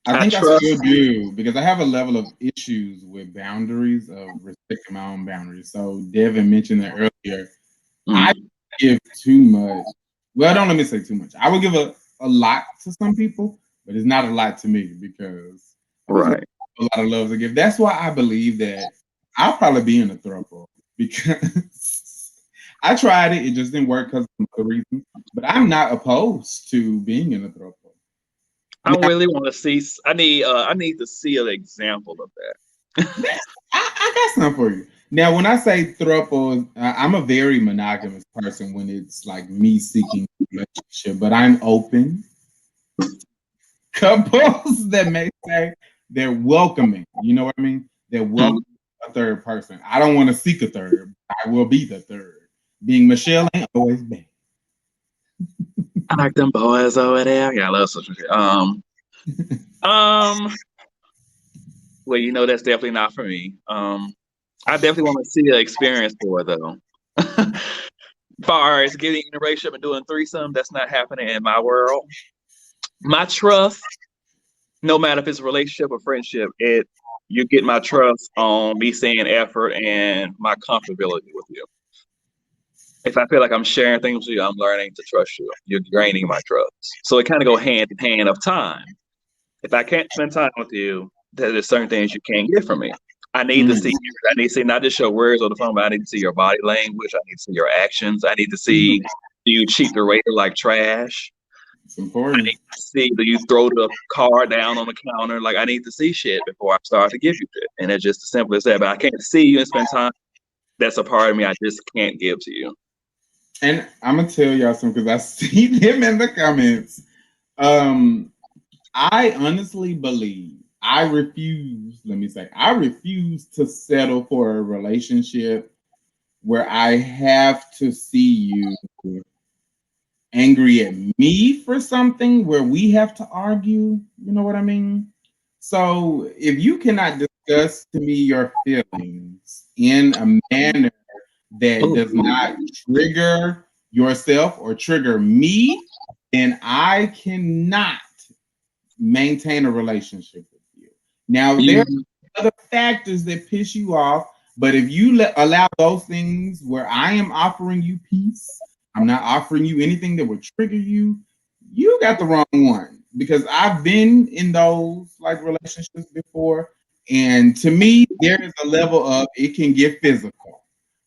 I I think I still trust. do because I have a level of issues with boundaries, of respecting my own boundaries. So Devin mentioned that earlier. I Mm, give too much. Well, don't let me say too much. I would give a lot to some people, but it's not a lot to me because there's not right. a lot of love to give. That's why I believe that I'll probably be in a throuple because I tried it. It just didn't work because of other reasons. But I'm not opposed to being in a throuple. I really want to see. I need to see an example of that. I got something for you. Now, when I say throuple, I'm a very monogamous person when it's like me seeking a relationship, but I'm open. Couples that may say they're welcoming, you know what I mean? They're welcoming Mm. a third person. I don't want to seek a third. I will be the third. Being Michelle ain't always bad. I like them boys over there. Yeah, I love social shit. Um. Well, that's definitely not for me. I definitely want to see the experience for it though. Far as getting in a relationship and doing threesome, that's not happening in my world. My trust, no matter if it's a relationship or friendship, you get my trust on me seeing effort and my comfortability with you. If I feel like I'm sharing things with you, I'm learning to trust you. You're gaining my trust. So it kind of go hand in hand of time. If I can't spend time with you, there's certain things you can't get from me. I need to see Mm. you. I need to see not just your words on the phone, but I need to see your body language. I need to see your actions. I need to Mm. see, do you cheat the waiter like trash? It's I important. need to see, do you throw the card down on the counter? Like I need to see shit before I start to give you shit. And it's just as simple as that. But I can't see you and spend time. That's a part of me I just can't give to you. And I'm gonna tell y'all something because I see them in the comments. Um, I honestly believe I refuse to settle for a relationship where I have to see you angry at me for something where we have to argue. You know what I mean? So if you cannot discuss to me your feelings in a manner that Oh, does not trigger yourself or trigger me, then I cannot maintain a relationship with you. Now, there you, are other factors that piss you off, but if you allow those things where I am offering you peace, I'm not offering you anything that would trigger you, you got the wrong one. Because I've been in those like relationships before, and to me, there is a level of it can get physical.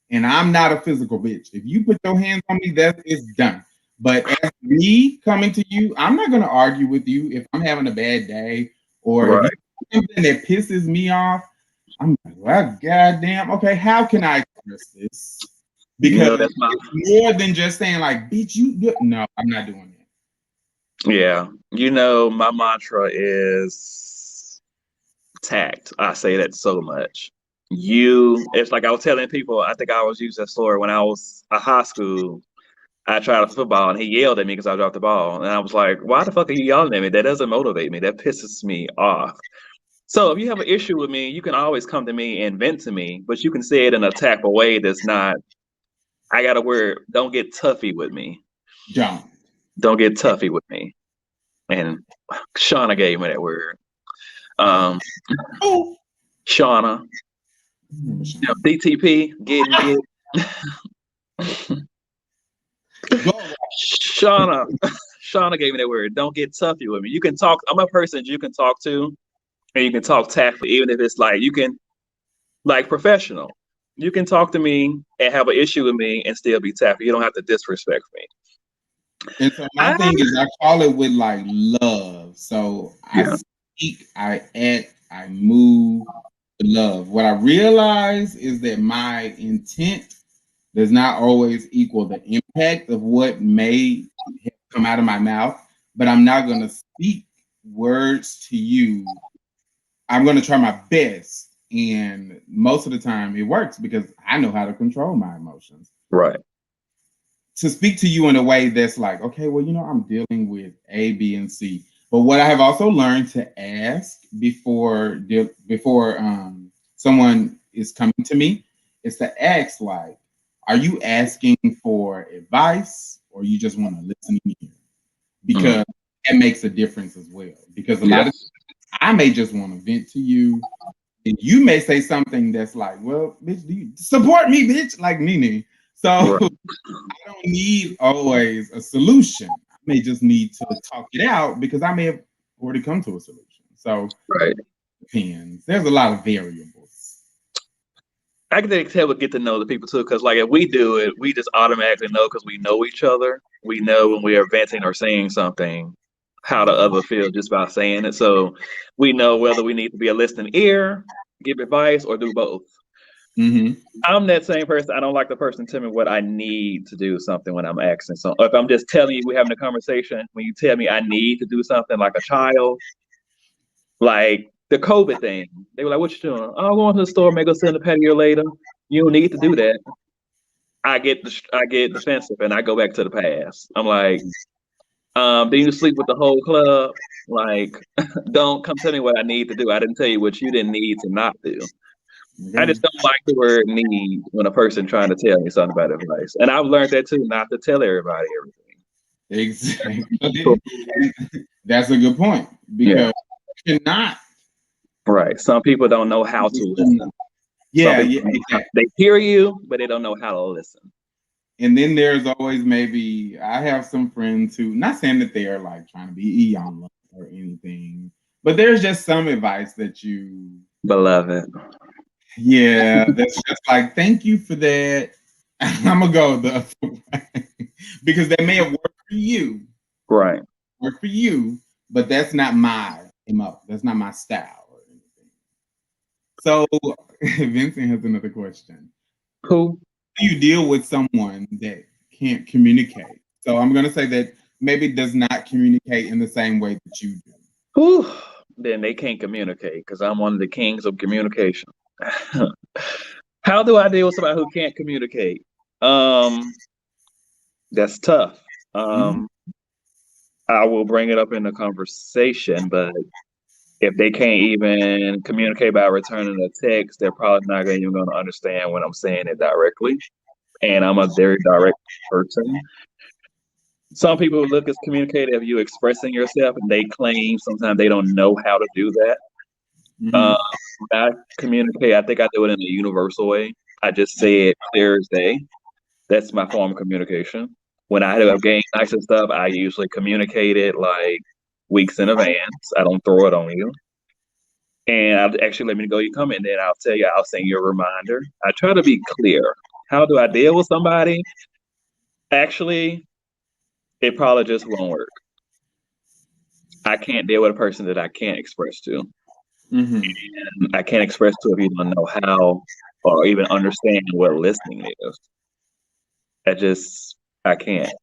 And I'm not a physical bitch. If you put your hands on me, that is done. But as me coming to you, I'm not going to argue with you if I'm having a bad day or if you right. do something that pisses me off. I'm like, well, goddamn. Okay, how can I express this? Because That's my, it's more than just saying like, bitch, no, I'm not doing that. yeah. My mantra is tact. I say that so much. It's like I was telling people, I think I was using that story when I was a high school. I tried a football and he yelled at me because I dropped the ball. And I was like, why the fuck are you yelling at me? That doesn't motivate me. That pisses me off. So if you have an issue with me, you can always come to me and vent to me, but you can say it in a type of way that's not, I got a word, don't get toughy with me. Don't. Don't get toughy with me. And Shauna gave me that word. Um, Oh. Shauna, DTP, get. Go. Shauna, Shauna gave me that word. Don't get toughy with me. You can talk. I'm a person you can talk to, and you can talk tactfully, even if it's like you can, like professional. You can talk to me and have an issue with me and still be tactful. You don't have to disrespect me. And so my I, thing is, I call it with like love. So I yeah, speak, I act, I move with love. What I realize is that my intent does not always equal the impact of what may have come out of my mouth, but I'm not going to speak words to you. I'm going to try my best. And most of the time it works because I know how to control my emotions. right. To speak to you in a way that's like, okay, well, I'm dealing with A, B, and C. But what I have also learned to ask before someone is coming to me is to ask, like, are you asking for advice or you just want to listen in? Because that makes a difference as well. Because a lot of Yes. I may just want to vent to you, and you may say something that's like, well, bitch, do you support me, bitch? Like Nene. So Right. I don't need always a solution. I may just need to talk it out because I may have already come to a solution. So Right. it depends. There's a lot of variables. I can tell we get to know the people too, because like if we do it, we just automatically know because we know each other. We know when we are venting or saying something, how the other feels just by saying it. So we know whether we need to be a listening ear, give advice, or do both. Mm-hmm. I'm that same person. I don't like the person tell me what I need to do something when I'm asking. So if I'm just telling you we're having a conversation, when you tell me I need to do something like a child, like the COVID thing, they were like, "What you doing?" "Oh, I'm going to the store, maybe go sit in the patio later." You don't need to do that. I get defensive and I go back to the past. I'm like, then you sleep with the whole club. Like, don't come tell me what I need to do. I didn't tell you what you didn't need to not do. I Okay. just don't like the word need when a person trying to tell me something about advice. And I've learned that too, not to tell everybody everything. Exactly. Cool. That's a good point Yeah, because you cannot. right. Some people don't know how to listen. Some Yeah, people yeah, exactly. they hear you, but they don't know how to listen. And then there's always maybe I have some friends who, not saying that they are like trying to be Eon or anything, but there's just some advice that Beloved. yeah, that's just like, thank you for that. I'm gonna go the other way because that may have Right. worked for you, but that's not my MO. That's not my style or anything. So Vincent has another question. Who? Do you deal with someone that can't communicate? So I'm gonna say that maybe does not communicate in the same way that you do. Who? Then they can't communicate because I'm one of the kings of communication. How do I deal with somebody who can't communicate? Um, that's tough. Mhm. Um, I will bring it up in the conversation, but if they can't even communicate by returning a text, they're probably not even going to understand when I'm saying it directly. And I'm a very direct person. Some people look as communicative you expressing yourself, and they claim sometimes they don't know how to do that. Uh, Mhm. I communicate. I think I do it in a universal way. I just say it clear as day. That's my form of communication. When I have game nights and stuff, I usually communicate it like weeks in advance. I don't throw it on you. And I'll actually let me go. You come in, then I'll tell you. I'll send you a reminder. I try to be clear. How do I deal with somebody? Actually, it probably just won't work. I can't deal with a person that I can't express to. Mhm. I can't express to if you don't know how or even understand what listening is. I just I can't.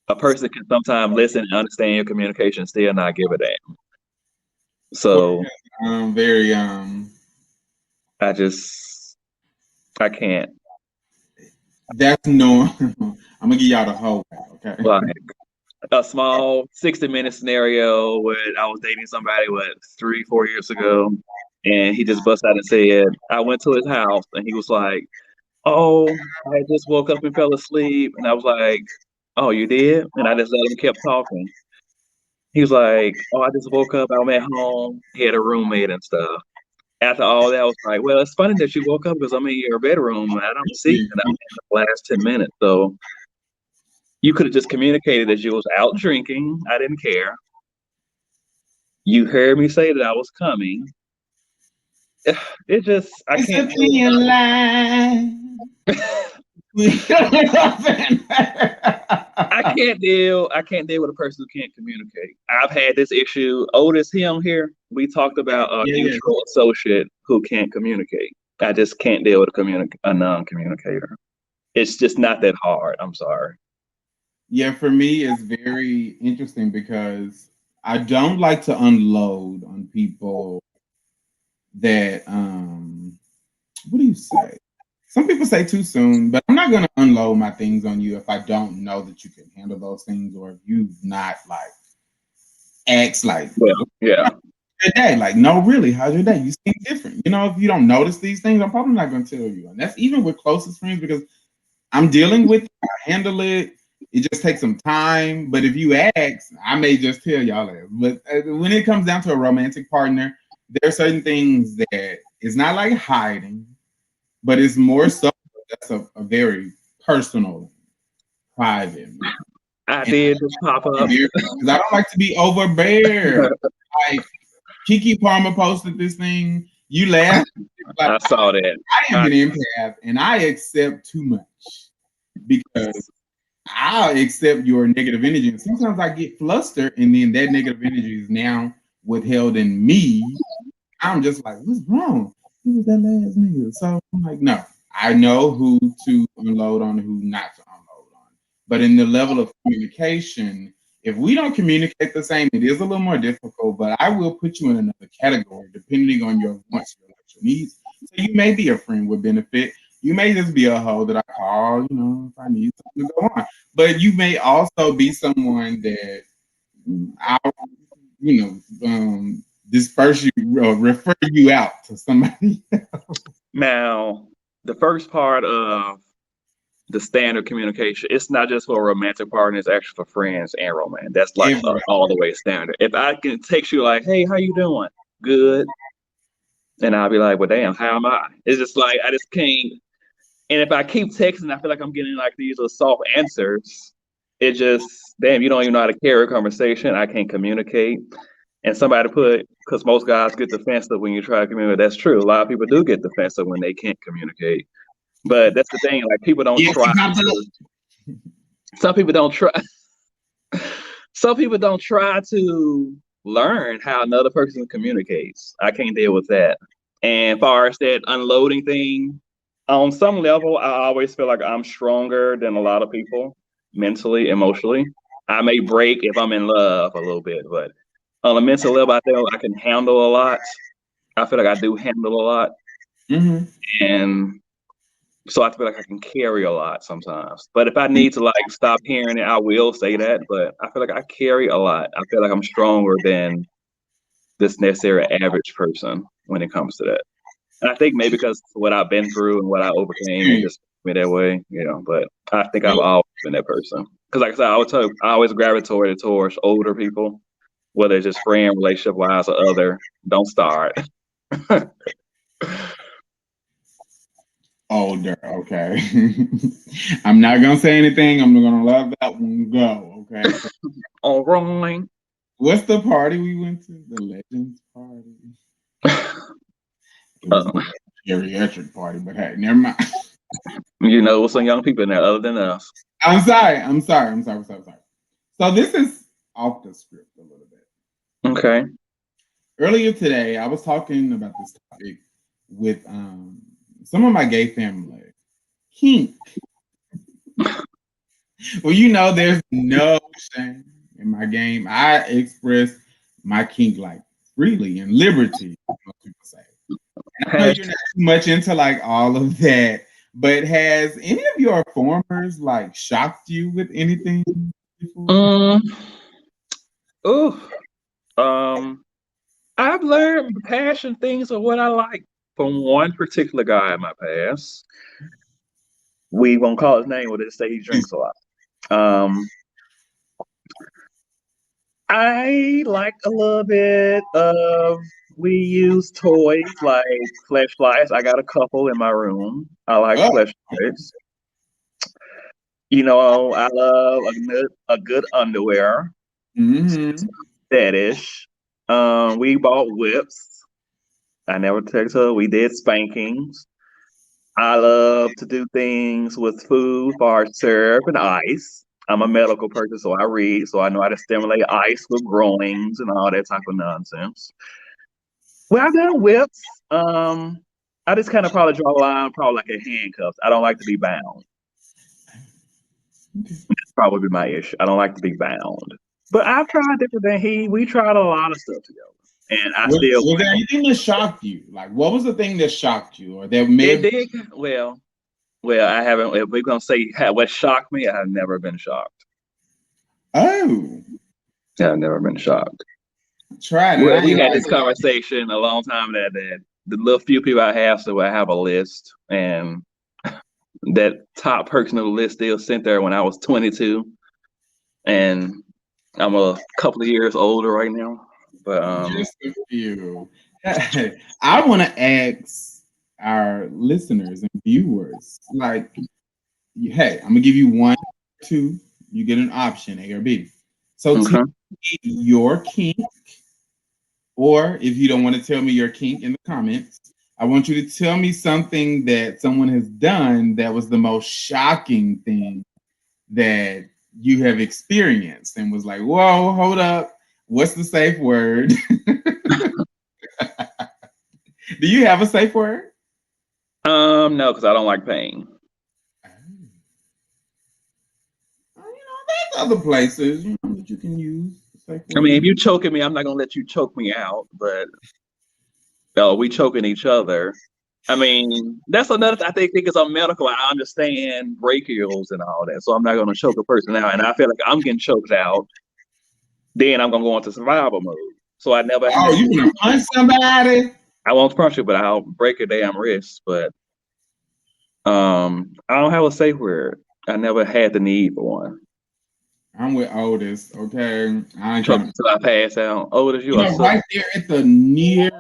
A person can sometimes listen and understand your communication, still not give a damn. So Very I just I can't. that's normal. I'm gonna give y'all the whole way, okay? Like a small 60-minute scenario where I was dating somebody, what, 3, 4 years ago, and he just bust out and said, I went to his house and he was like, oh, I just woke up and fell asleep. And I was like, oh, you did? And I just let him keep talking. He was like, oh, I just woke up. I'm at home. He had a roommate and stuff. After all that, I was like, well, it's funny that you woke up because I'm in your bedroom and I don't see you. And I'm in the last 10 minutes. So you could have just communicated that you was out drinking. I didn't care. You heard me say that I was coming. It just, I It's a can't thin line. do I can't deal with a person who can't communicate. I've had this issue. Otis, he on here. We talked about a Yeah, yeah. mutual associate who can't communicate. I just can't deal with a non-communicator. It's just not that hard. I'm sorry. Yeah, for me, it's very interesting because I don't like to unload on people that what do you say? Some people say too soon, but I'm not gonna unload my things on you if I don't know that you can handle those things or if you've not like asked like Well, yeah. your day. Like, no, really, how's your day? You seem different. You know, if you don't notice these things, I'm probably not gonna tell you. And that's even with closest friends because I'm dealing with it, I handle it. It just takes some time. But if you ask, I may just tell y'all that. But when it comes down to a romantic partner, there are certain things that it's not like hiding, but it's more so that's a very personal, private. I And did just pop up. because I don't like to be overbearing. Like Kiki Palmer posted this thing. You laugh. Like, I saw that. I am an empath and I accept too much because I'll accept your negative energy. And sometimes I get flustered, and then that negative energy is now withheld in me. I'm just like, what's wrong? Who was that last nigga? So I'm like, no, I know who to unload on and who not to unload on. But in the level of communication, if we don't communicate the same, it is a little more difficult, but I will put you in another category depending on your wants, your likes, your needs. So you may be a friend with benefit. You may just be a hoe that I call, you know, if I need something to go on. But you may also be someone that I'll, disperse you, refer you out to somebody. Now, the first part of the standard communication, it's not just for a romantic partner, it's actually for friends and romance. That's like all the way standard. If I can text you like, hey, how you doing? Good. And I'll be like, well, damn, how am I? It's just like, I just can't. And if I keep texting, I feel like I'm getting like these little soft answers. It just, damn, you don't even know how to carry a conversation. I can't communicate. And somebody put, because most guys get defensive when you try to communicate. That's true. A lot of people do get defensive when they can't communicate. But that's the thing, like people don't try. Some people don't try. Some people don't try to learn how another person communicates. I can't deal with that. And as far as that unloading thing, on some level, I always feel like I'm stronger than a lot of people mentally, emotionally. I may break if I'm in love a little bit, but on a mental level, I feel I can handle a lot. I feel like I do handle a lot. Mm-hmm. And so I feel like I can carry a lot sometimes. But if I need to like stop hearing it, I will say that. But I feel like I carry a lot. I feel like I'm stronger than this necessary average person when it comes to that. And I think maybe because what I've been through and what I overcame, it just made me that way, you know. But I think I've always been that person. Because like I said, I always gravitated towards older people, whether it's just friend, relationship wise, or other. Don't start. Older, okay. I'm not gonna say anything. I'm gonna let that one go. Okay. All right. What's the party we went to? The Legends party. It was the geriatric party, but hey, never mind. You know, some young people in there other than us. I'm sorry. So this is off the script a little bit. Okay. Earlier today, I was talking about this topic with some of my gay family. Kink. Well, you know, there's no shame in my game. I express my kink like freely and liberty, most people say. And I know you're not too much into like all of that But has any of your formers like shocked you with anything before? Um, oh, I've learned passion things are what I like from one particular guy in my past. We won't call his name, we'll just say he drinks a lot. Um, I like a little bit of we use toys like flashlights. I got a couple in my room. I like Oh, flashlights. You know, I love a good underwear. mm-hmm. Fetish. We bought whips. I never text her. We did spankings. I love to do things with food, bar syrup, and ice. I'm a medical person, so I read, so I know how to stimulate ice with groins and all that type of nonsense. Well, I've done whips. I just kind of probably draw a line, probably like a handcuffs. I don't like to be bound. That's probably my issue. I don't like to be bound. But I've tried different things. We tried a lot of stuff together, and I still Was there anything that shocked you? Like, what was the thing that shocked you, or that may it have? did well. I haven't. If we're gonna say what shocked me, I've never been shocked. Oh, Yeah, I've never been shocked. tried it. Well, I we ain't had like this conversation a long time that the little few people I have, so I have a list, and that top person on the list still sent there when I was 22, and I'm a couple of years older right now. But just a few. I want to ask our listeners and viewers, like, hey, I'm gonna give you one, two. You get an option, A or B. So tell okay, me your kink, or if you don't want to tell me your kink in the comments, I want you to tell me something that someone has done that was the most shocking thing that you have experienced and was like, whoa, hold up. What's the safe word? Do you have a safe word? no, because I don't like pain. There's other places, that you can use the safe I mean, word. if you choking me, I'm not gonna let you choke me out. But we choking each other. I mean, that's another. I think it's on medical. I understand brachials and all that, so I'm not gonna choke a person out. And I feel like I'm getting choked out, then I'm gonna go into survival mode. So I never Oh, had you to. gonna punch somebody? I won't punch you, but I'll break a damn wrist. But I don't have a safe word. I never had the need for one. I'm with Otis, okay? I ain't Choke trying to, until I pass out. Oh, that you are so. right there at the near.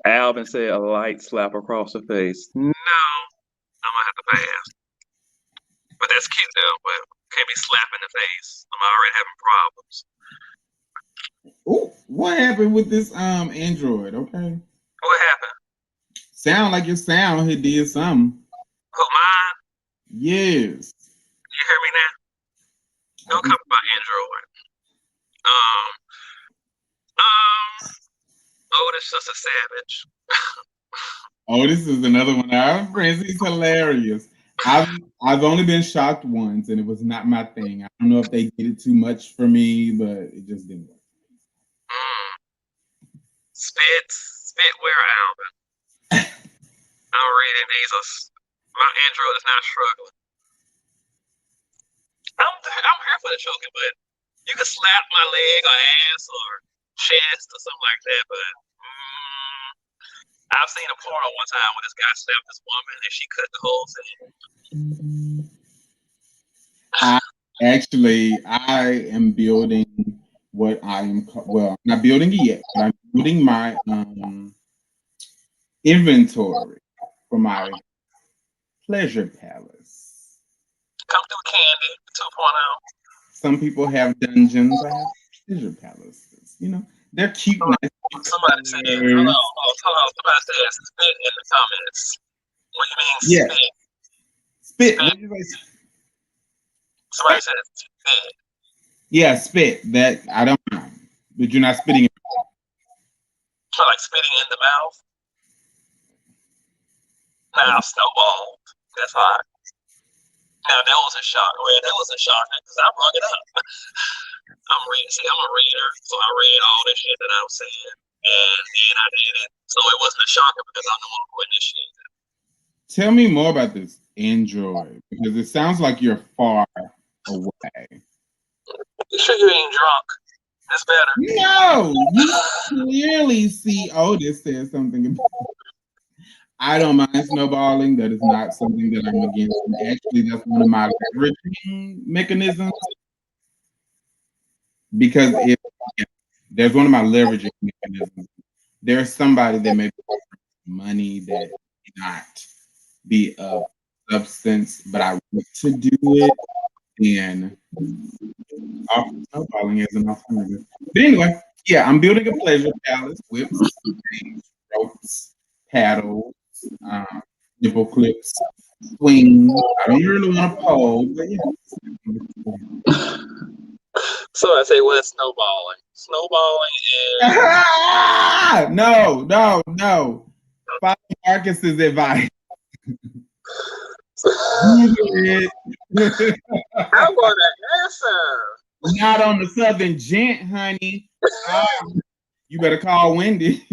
Alvin said a light slap across the face. No, I'm gonna have to pass. But that's cute though. But can't be slapping the face. I'm already having problems. Oh, what happened with this Android? Okay, What happened? sound like your sound had did something. Who mine? Yes, You hear me now? I Don't can. come about Android. Um, um. Oh, this just a savage. Oh, this is another one. Our friends, he's hilarious. I've I've only been shocked once, and it was not my thing. I don't know if they did it too much for me, but it just didn't work. Mm. Spit where Alvin. I'm reading these. My Android is not struggling. I'm here for the choking, but you can slap my leg or ass or chest or something like that. But I've seen a porno one time when this guy slapped this woman and she cut the whole thing. I I am building what I am. Well, I'm not building it yet, but I'm building my inventory for my pleasure palace. Come through Candy 2.0. Some people have dungeons. I have pleasure palaces. They're cute, nice Somebody said, hold pictures. on, hold on. Somebody said spit in the comments. What do you mean Yeah, spit? spit. Spit. What did you say? Somebody said spit. Yeah, spit. That I don't know, but you're not spitting. So like spitting in the mouth. Now snowballed. That's hot. Now that was a shock. Well, that was a shock because I brought it up. I'm reading. See, I'm a reader, so I read all this shit that I was saying, and then I did it. So it wasn't a shocker because I knew I'm putting this shit. Tell me more about this Android because it sounds like you're far away. You sure you ain't drunk? That's better. No, you clearly see Otis says something about. I don't mind snowballing. That is not something that I'm against. And actually, that's one of my leveraging mechanisms because if yeah, there's one of my leveraging mechanisms. There's somebody that may be money that may not be of substance, but I want to do it, then snowballing is an alternative. But anyway, yeah, I'm building a pleasure palace, whips, ropes, paddles, um, nipple clips, swing. I don't really want to pole, but yeah. So I say, what's snowballing? Snowballing is No. Follow Marcus's advice. I want to answer. Not on the Southern Gent, honey. You better call Wendy.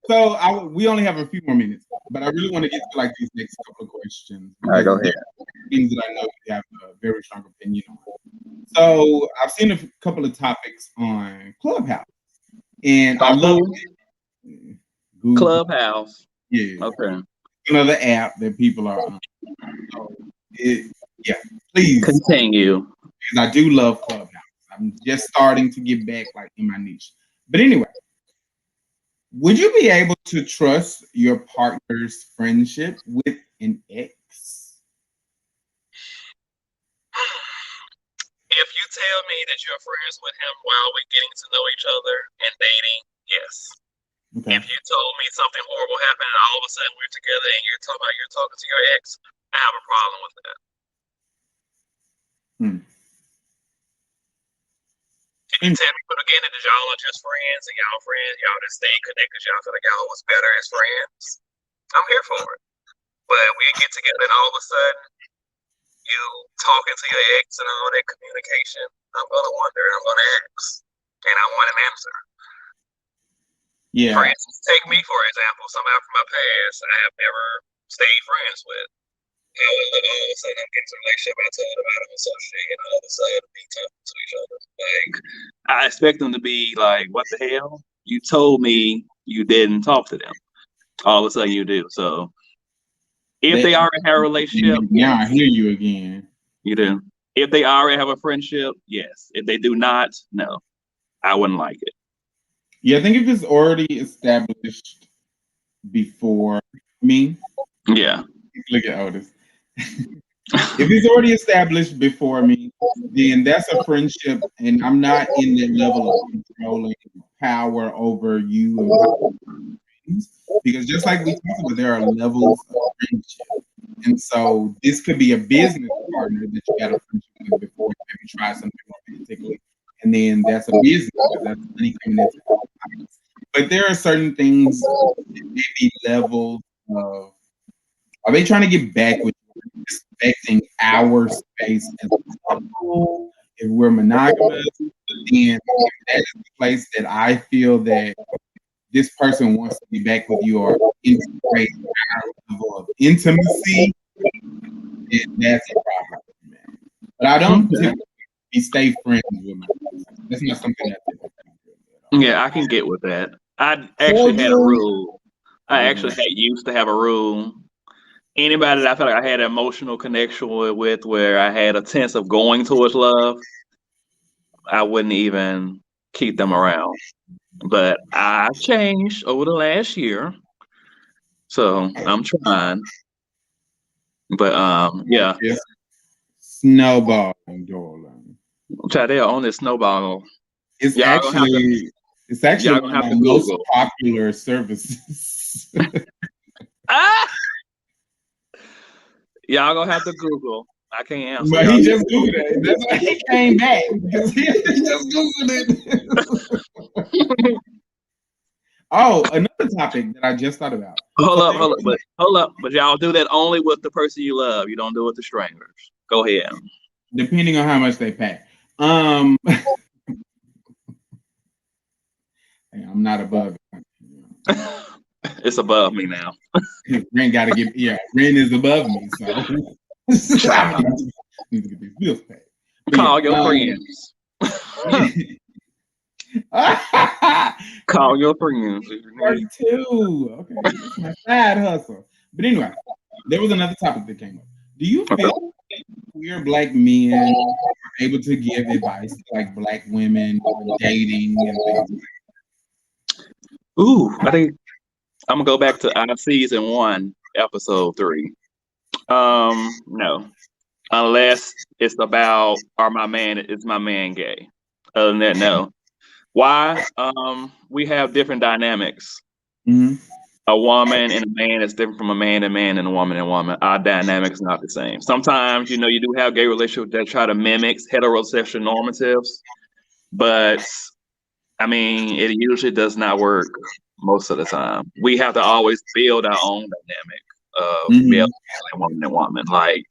So we only have a few more minutes, but I really want to get to like these next couple of questions. All right, go ahead. Things that I know you have a very strong opinion on. So I've seen a couple of topics on Clubhouse, and I love Google. Clubhouse. Yeah. Okay. Another app that people are on. So yeah, please continue. Because I do love Clubhouse. I'm just starting to get back like in my niche. But anyway, would you be able to trust your partner's friendship with an ex? If you tell me that you're friends with him while we're getting to know each other and dating, yes. Okay. If you told me something horrible happened and all of a sudden we're together and you're talking to your ex, I have a problem with that. If you tell me from the beginning that y'all are just friends and y'all just stay connected, y'all feel like y'all was better as friends, I'm here for it. But we get together and all of a sudden you talking to your ex and all that communication, I'm gonna wonder, I'm gonna ask, and I want an answer. Yeah. For instance, take me for example, somebody from my past I have never stayed friends with. All of a sudden I'm getting to a relationship I told about them and associate, and all of a sudden we talking to each other. Like I expect them to be like, what the hell? You told me you didn't talk to them. All of a sudden you do. So if they already have a relationship, yeah, I hear you again. You do. If they already have a friendship, yes. If they do not, no. I wouldn't like it. Yeah, I think if it's already established before me. Yeah. Look at Otis. If it's already established before me, then that's a friendship, and I'm not in that level of controlling power over you. Because just like we talked about, there are levels of friendship. And so this could be a business partner that you got a friendship with before you maybe try something romantically. And then that's a business, that's money coming into the. But there are certain things, maybe levels of, are they trying to get back with you, respecting our space as a couple? If we're monogamous, then if that is the place that I feel that this person wants to be back with you or integrate our level of intimacy, then that's a problem, man. But I don't typically stay friends with my person. That's not something that yeah, I can get with that. I actually had a rule. I actually used to have a rule. Anybody that I felt like I had an emotional connection with where I had a sense of going towards love, I wouldn't even keep them around. But I've changed over the last year. So I'm trying. But yeah. Snowballing, darling. Chadell on this snowball. It's actually one of my most popular services. Y'all gonna have to Google. I can't answer. But he just Googled it. That's why he came back because he just Googled it. Oh, another topic that I just thought about. Hold up. But y'all do that only with the person you love. You don't do it with the strangers. Go ahead. Depending on how much they pay. I'm not above it. It's above me now. Ren got to get, yeah, Ren is above me, so I need to get these bills paid. But Call your yeah, friends. Call your friends if you need. 32. Okay, that's my side hustle. But anyway, there was another topic that came up. Do you Okay. feel queer black men are able to give advice to like black women on dating and things? Ooh, I think I'm gonna go back to our season 1, episode 3. No, unless it's about is my man gay. Other than that, no. Why? We have different dynamics. Mm-hmm. A woman and a man is different from a man and a woman and a woman. Our dynamic is not the same. Sometimes, you do have gay relationships that try to mimic heterosexual normatives, but I mean, it usually does not work most of the time. We have to always build our own dynamic of male Mm-hmm. and woman and woman. Like,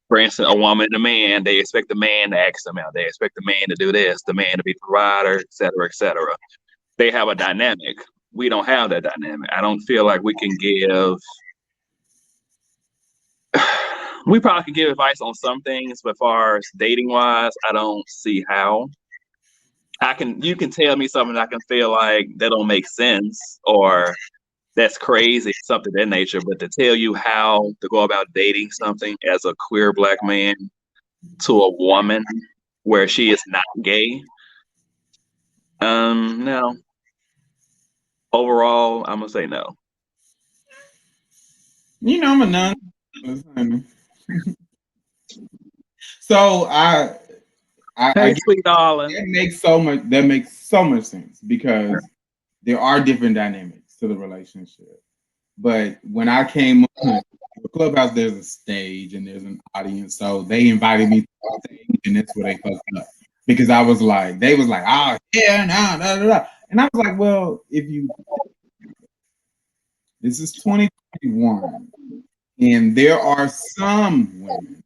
for instance, a woman and a man, they expect the man to ask them out. They expect the man to do this, the man to be the provider, et cetera, et cetera. They have a dynamic. We don't have that dynamic. I don't feel like we can give. We probably could give advice on some things, but as far as dating wise, I don't see how. You can tell me something I can feel like that don't make sense or that's crazy, something of that nature. But to tell you how to go about dating something as a queer black man to a woman where she is not gay, no. Overall, I'm gonna say no. I'm a nun. So I Hey, get sweet darling. that makes so much sense because there are different dynamics to the relationship. But when I came on the clubhouse, there's a stage and there's an audience, so they invited me to the stage, and that's where they fucked up because they was like, oh yeah, no, da, da, da. And I was like, well, this is 2021, and there are some women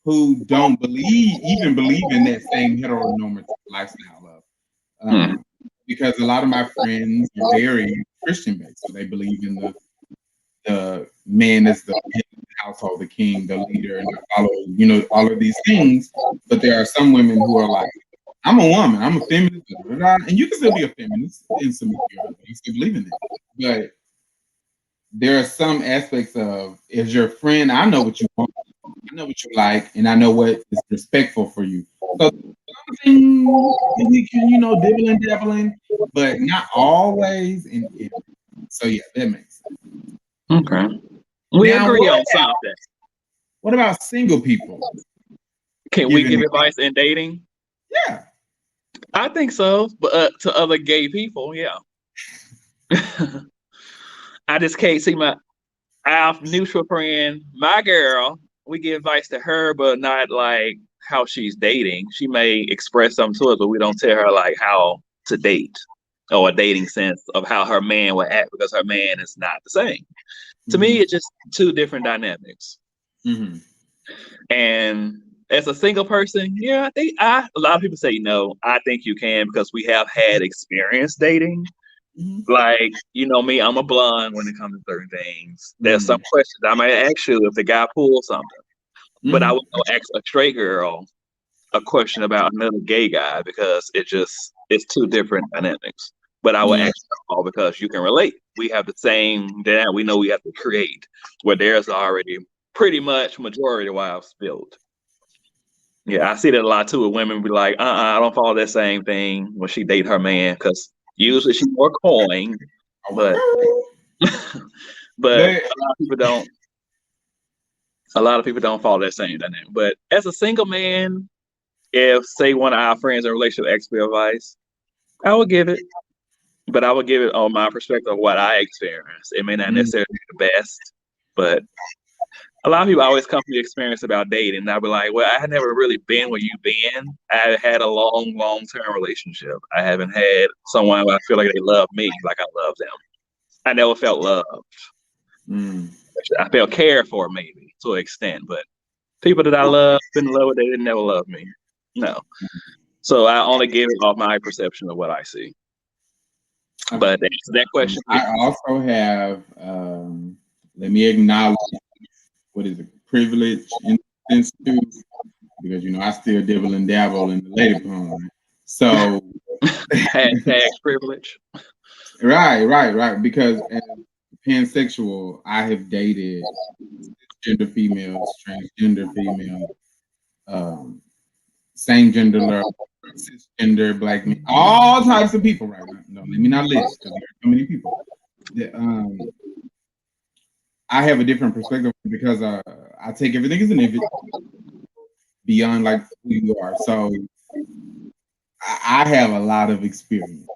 who don't even believe in that same heteronormative lifestyle of Hmm. because a lot of my friends are very Christian based, so they believe in the man as the head of the household, the king, the leader, and I follow, all of these things. But there are some women who are like, I'm a woman, I'm a feminist, blah, blah, blah. And you can still be a feminist and submit to your husband, you still believe in that. But there are some aspects of, as your friend, I know what you want, I know what you like, and I know what is respectful for you. So something we can, dibble and dabbling, but not always. So yeah, that makes sense. Okay. We Now, agree on something. what about single people Can we giving give advice? advice in dating? Yeah. I think so, but to other gay people, yeah. I just can't see our mutual friend, my girl. We give advice to her, but not like how she's dating. She may express something to us, but we don't tell her like how to date or a dating sense of how her man would act because her man is not the same. To me, it's just two different dynamics. Mm-hmm. And as a single person, yeah, a lot of people say no. I think you can because we have had experience dating. Mm-hmm. Like, me, I'm a blonde when it comes to certain things. There's Mm-hmm. some questions I might ask you if the guy pulls something, but I Mm-hmm. would go ask a straight girl a question about another gay guy because it's two different dynamics. But I would Yeah. ask you all because you can relate. We have the same that we know we have to create where there's already pretty much majority wives built. Yeah, I see that a lot too. With women be like, I don't follow that same thing when she date her man because usually she's more coin, but but But a lot of people don't follow that same dynamic. But as a single man, if say one of our friends in a relationship asks me advice, I would give it. But I would give it on my perspective of what I experienced. It may not mm, necessarily be the best, but a lot of people always come from the experience about dating. And I'll be like, well, I had never really been where you've been. I had a long term relationship. I haven't had someone where I feel like they love me like I love them. I never felt loved. mm, I felt cared for maybe to an extent, but people that I love, been in love with, they didn't never love me. No. So I only give it off my perception of what I see. Okay. But to answer that question, I also have, let me acknowledge, what is it, privilege in sense too, because I still dibble and dabble in the lady pond. So, hashtag privilege. right. Because as pansexual, I have dated gender females, transgender females, um, same gender love, cisgender black men, all types of people right now. No, let me not list because there are so many people. That, I have a different perspective because I take everything as an invite beyond like who you are. So I have a lot of experience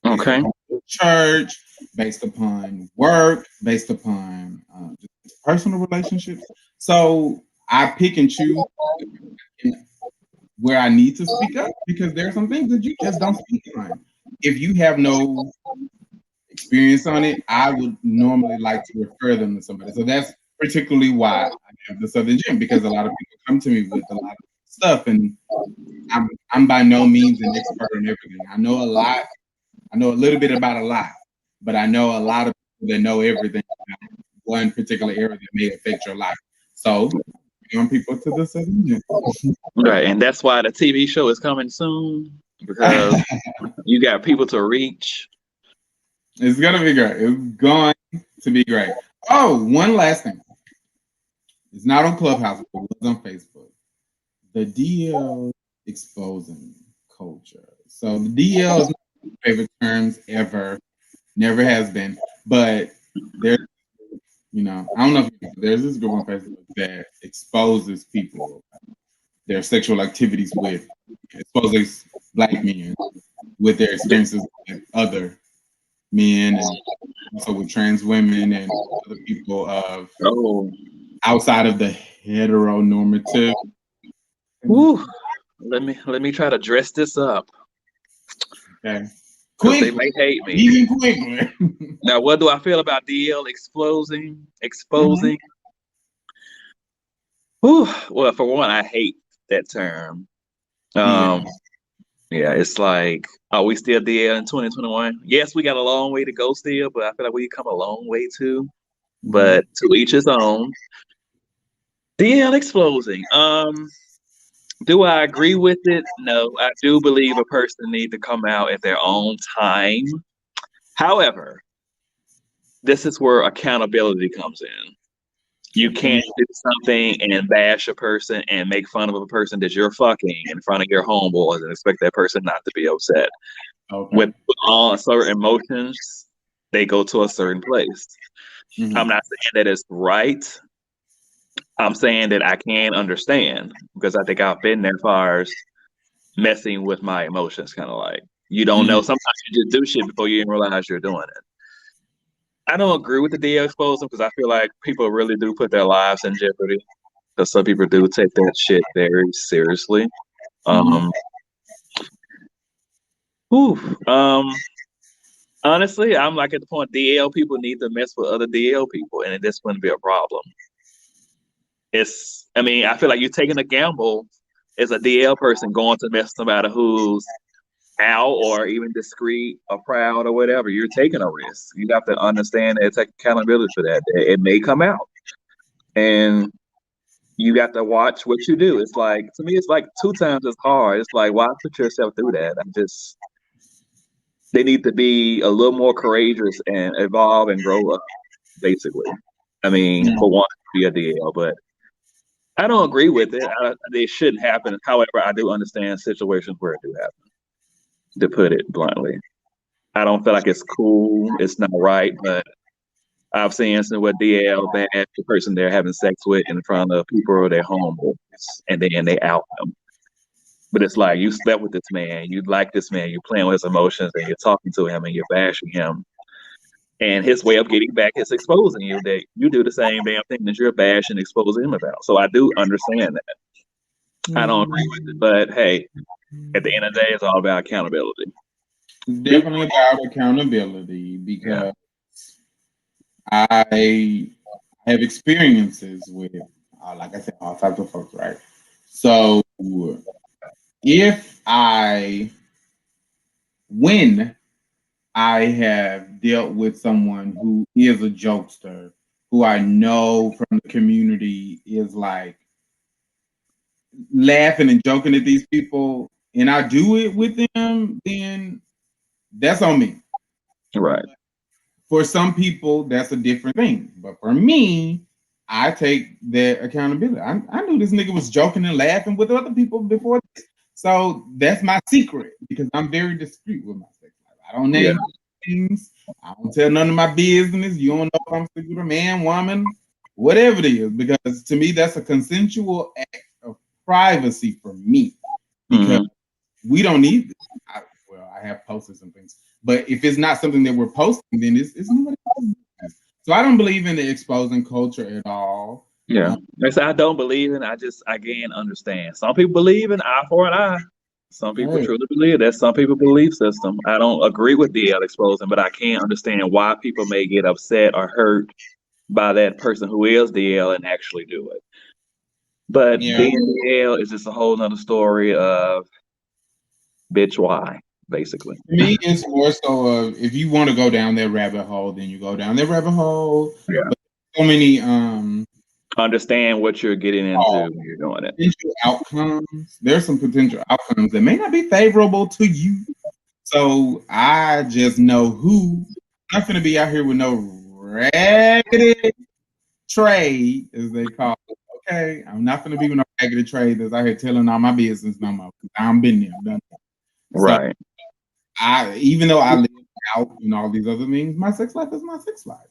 based Okay. upon church, based upon work, based upon just personal relationships. So I pick and choose where I need to speak up because there are some things that you just don't speak on. If you have no experience on it, I would normally like to refer them to somebody. So that's particularly why I have the Southern Gym because a lot of people come to me with a lot of stuff, and I'm by no means an expert on everything. I know a lot. I know a little bit about a lot, but I know a lot of people that know everything about one particular area that may affect your life. So, bring on people to the Southern Gym. Right, and that's why the TV show is coming soon because you got people to reach. It's gonna be great. It's going to be great. Oh, one last thing. It's not on Clubhouse, but it was on Facebook. The DL exposing culture. So the DL is not my favorite terms ever, never has been. But there's, I don't know if there's this group on Facebook that exposes people, their sexual activities with, exposes black men with their experiences with other men and also with trans women and other people of Oh, outside of the heteronormative. whew. Let me try to dress this up Okay. because they Quickly, may hate me. even quickly. Now, what do I feel about DL exposing? Exposing? Whew. Well, for one, I hate that term. Yeah. Um, yeah, it's like, are we still DL in 2021? Yes, we got a long way to go still, but I feel like we come a long way too. Mhm. But to each his own. DL exposing. Do I agree with it? No, I do believe a person needs to come out at their own time. However, this is where accountability comes in. You can't Definitely. do something and bash a person and make fun of a person that you're fucking in front of your homeboys and expect that person not to be upset. Okay. With all certain emotions, they go to a certain place. I'm Hmm. not saying that it's right. I'm saying that I can understand because I think I've been there as far as messing with my emotions, kind of like you don't know. Hmm. Sometimes you just do shit before you even realize you're doing it. I don't agree with the DL exposing because I feel like people really do put their lives in jeopardy because some people do take that shit very seriously. Hmm. Um, whew, um, honestly, I'm like at the point DL people need to mess with other DL people, and this wouldn't be a problem. I mean, I feel like you're taking a gamble as a DL person going to mess with somebody who's out or even discreet or proud or whatever. You're taking a risk. You have to understand and take accountability for that. It may come out, and you got to watch what you do. It's like to me, it's like two times as hard. It's like why put yourself through that? I'm just they need to be a little more courageous and evolve and grow up. Basically, I mean, for one, be a DL, but I don't agree with it. They shouldn't happen. However, I do understand situations where it do happen. To put it bluntly, I don't feel like it's cool. It's not right, but I've seen instances where DL bash the person they're having sex with in front of people or their homeboys, and then they out them. But it's like you slept with this man, you like this man, you're playing with his emotions, and you're talking to him and you're bashing him. And his way of getting back is exposing you that you do the same damn thing that you're bashing, exposing him about. So I do understand that. I don't agree with it, but hey, at the end of the day, it's all about accountability. It's definitely about accountability Yeah. because I have experiences with, like I said, all types of folks, right? So if I, when I have dealt with someone who is a jokester, who I know from the community is like laughing and joking at these people, and I do it with them, then that's on me. Right. For some people, that's a different thing. But for me, I take that accountability. I knew this nigga was joking and laughing with other people before this. So that's my secret because I'm very discreet with my sex life. I don't Yeah. name things. I don't tell none of my business. You don't know if I'm sleeping with a man, woman, whatever it is. Because to me, that's a consensual act of privacy for me. Because Hmm. we don't need this. Well, I have posters and things, but if it's not something that we're posting, then it's nobody else's business. So I don't believe in the exposing culture at all. Yeah. Like I said, I don't believe in it. I just again understand. Some people believe in eye for an eye. Some people Hey, truly believe that's some people belief system. I don't agree with DL exposing, but I can understand why people may get upset or hurt by that person who is DL and actually do it. But yeah. being DL is just a whole nother story of bitch why, basically. For me, it's more so of if you want to go down that rabbit hole, then you go down that rabbit hole. Yeah. But so many Understand what you're getting into when you're doing it. potential outcomes. There's some potential outcomes that may not be favorable to you. So I just know who. I'm not gonna be out here with no raggedy trade, as they call it. Okay, I'm not gonna be with no raggedy trade that's out here telling all my business no more. I'm been there, done that. So Right. I, even though I live out and all these other things, my sex life is my sex life,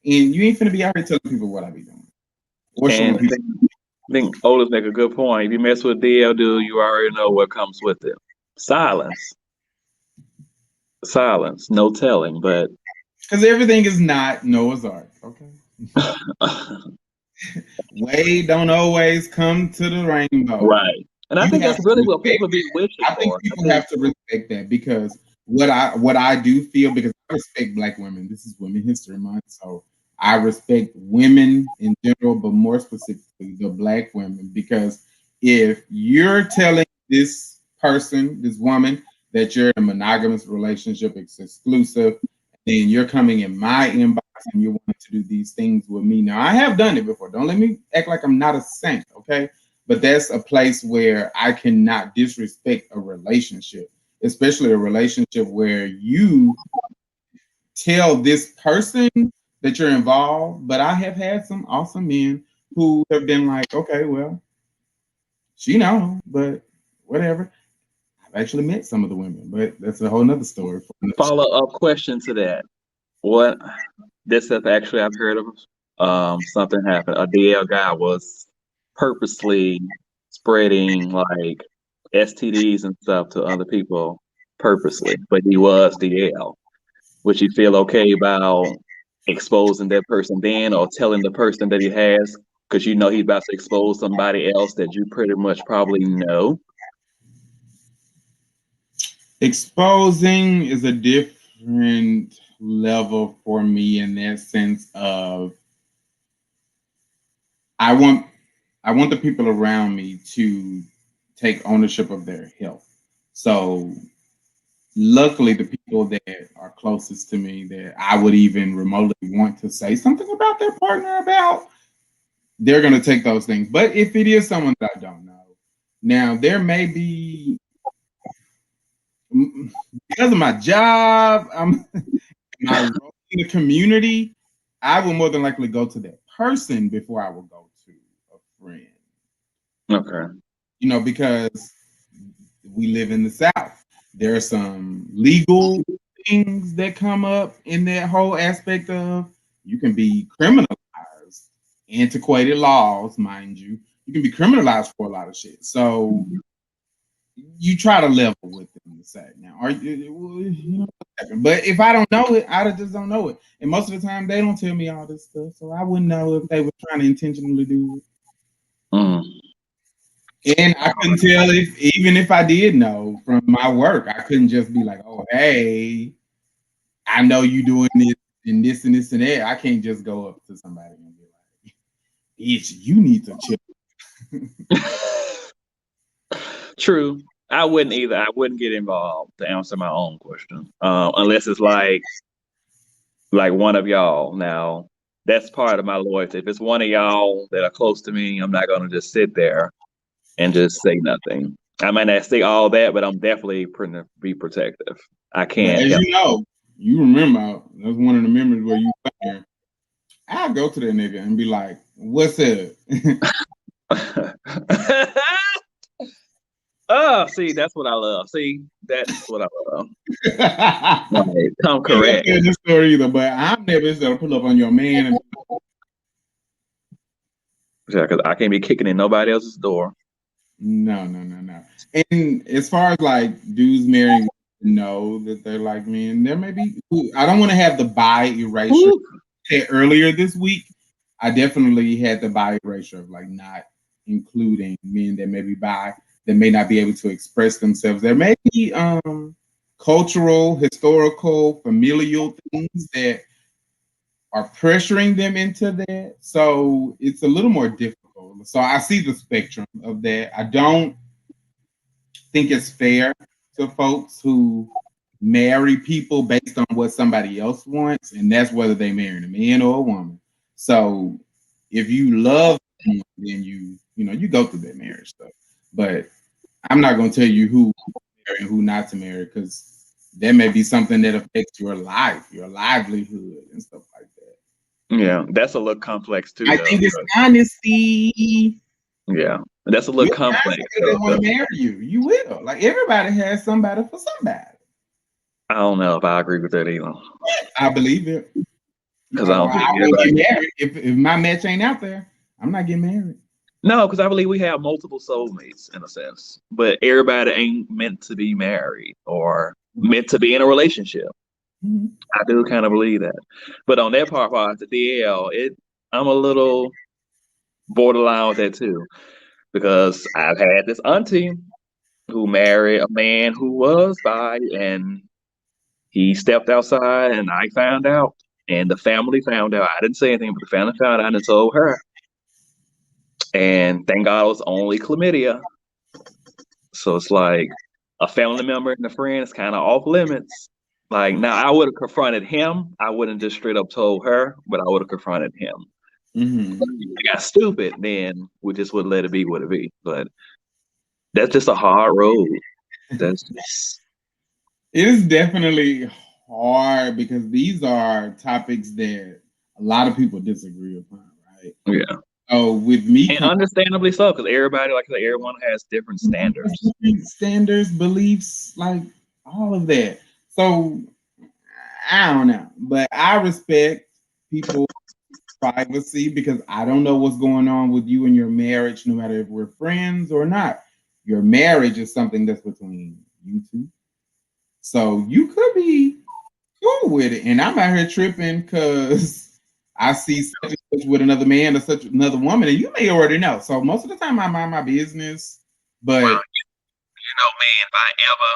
and you ain't finna be out here telling people what I be doing or And showing people. I think Otis make a good point. If you mess with DL dude, you already know what comes with it. Silence. Silence. No telling, but Because everything is not Noah's Ark. Okay, way don't always come to the rainbow. right. And I You think have that's to really what respect people be wishing I think for. I people think have to respect that because what I do feel because I respect black women. This is Women History Month, so I respect women in general, but more specifically the black women because if you're telling this person, this woman, that you're in a monogamous relationship, it's exclusive, then you're coming in my inbox and you want to do these things with me. Now I have done it before. Don't let me act like I'm not a saint, okay? But that's a place where I cannot disrespect a relationship, especially a relationship where you tell this person that you're involved. But I have had some awesome men who have been like, okay, well, she know, but whatever. I've actually met some of the women, but that's a whole nother story. For another show. follow up question to that. What this is actually I've heard of something happened. A DL guy was purposely spreading like STDs and stuff to other people purposely, but he was DL. Would you feel okay about exposing that person then or telling the person that he has because you know he's about to expose somebody else that you pretty much probably know? Exposing is a different level for me in that sense of I want I want the people around me to take ownership of their health. So luckily the people that are closest to me that I would even remotely want to say something about their partner about, they're gonna take those things. But if it is someone that I don't know, now there may be because of my job, my role in the community, I will more than likely go to that person before I will go to a friend. Okay. Because we live in the South. There are some legal things that come up in that whole aspect of you can be criminalized, antiquated laws, mind you. You can be criminalized for a lot of shit. So you try to level with them to say, now, are you but if I don't know it, I just don't know it. And most of the time, they don't tell me all this stuff. So I wouldn't know if they were trying to intentionally do it. Mm. And I couldn't tell if even if I did know from my work, I couldn't just be like, "Oh, hey, I know you doing this and this and this and that." I can't just go up to somebody and be like, "Bitch, you need to chill." True. I wouldn't either. I wouldn't get involved to answer my own question, unless it's like one of y'all. Now, that's part of my loyalty. If it's one of y'all that are close to me, I'm not gonna just sit there and just say nothing. I might not say all that, but I'm definitely be protective. I But can't as help. you know, you remember that's one of the memories where you went there. I go to that nigga and be like, "What's up?" Oh, see, that's what I love. See, that's what I love. I Right. Come ain't never correct. said this story either, but I'm never just gonna pull up on your man and Yeah, because I can't be kicking in nobody else's door. no. And as far as like dudes marrying, know that they're like me, and there may be. I don't want to have the bi erasure. Woo. Earlier this week, I definitely had the bi erasure of like not including men that may be bi that may not be able to express themselves. There may be cultural, historical, familial things that are pressuring them into that. So it's a little more difficult. So I see the spectrum of that. I don't think it's fair to folks who marry people based on what somebody else wants, and that's whether they marry a man or a woman. So if you love someone, then you go through that marriage stuff. But I'm not going to tell you who to marry and who not to marry because that may be something that affects your life, your livelihood, and stuff like that. Yeah, that's a little complex too, I though. think it's honesty. Yeah, that's a little You'll find complex somebody though. that want 'Cause to marry you. You will. Like everybody has somebody for somebody. I don't know if I agree with that either. I believe it. Because I don't think I wouldn't everybody. get married if my match ain't out there. I'm not getting married. No, because I believe we have multiple soulmates in a sense, but everybody ain't meant to be married or meant to be in a relationship. Mhm. I do kind of believe that, but on that part, the DL, I'm a little borderline with that too because I've had this auntie who married a man who was bi, and he stepped outside, and I found out, and the family found out. I didn't say anything, but the family found out and told her. And thank God it was only chlamydia. So it's like a family member and a friend is kind of off limits. Like now, I would have confronted him. I wouldn't just straight up told her, but I would have confronted him. Mhm. If it got stupid, then we just would let it be what it be. But that's just a hard road. That's just It is definitely hard because these are topics that a lot of people disagree upon, right? yeah, Oh, with me and coming understandably so, because everybody, like I said, everyone has different standards. from standards, beliefs, like all of that. So I don't know, but I respect people privacy because I don't know what's going on with you and your marriage, no matter if we're friends or not. Your marriage is something that's between you two. So you could be cool with it. And I'm out here tripping because I see such and such with another man or such another woman, and you may already know. So most of the time I mind my business. But You know, me, if I ever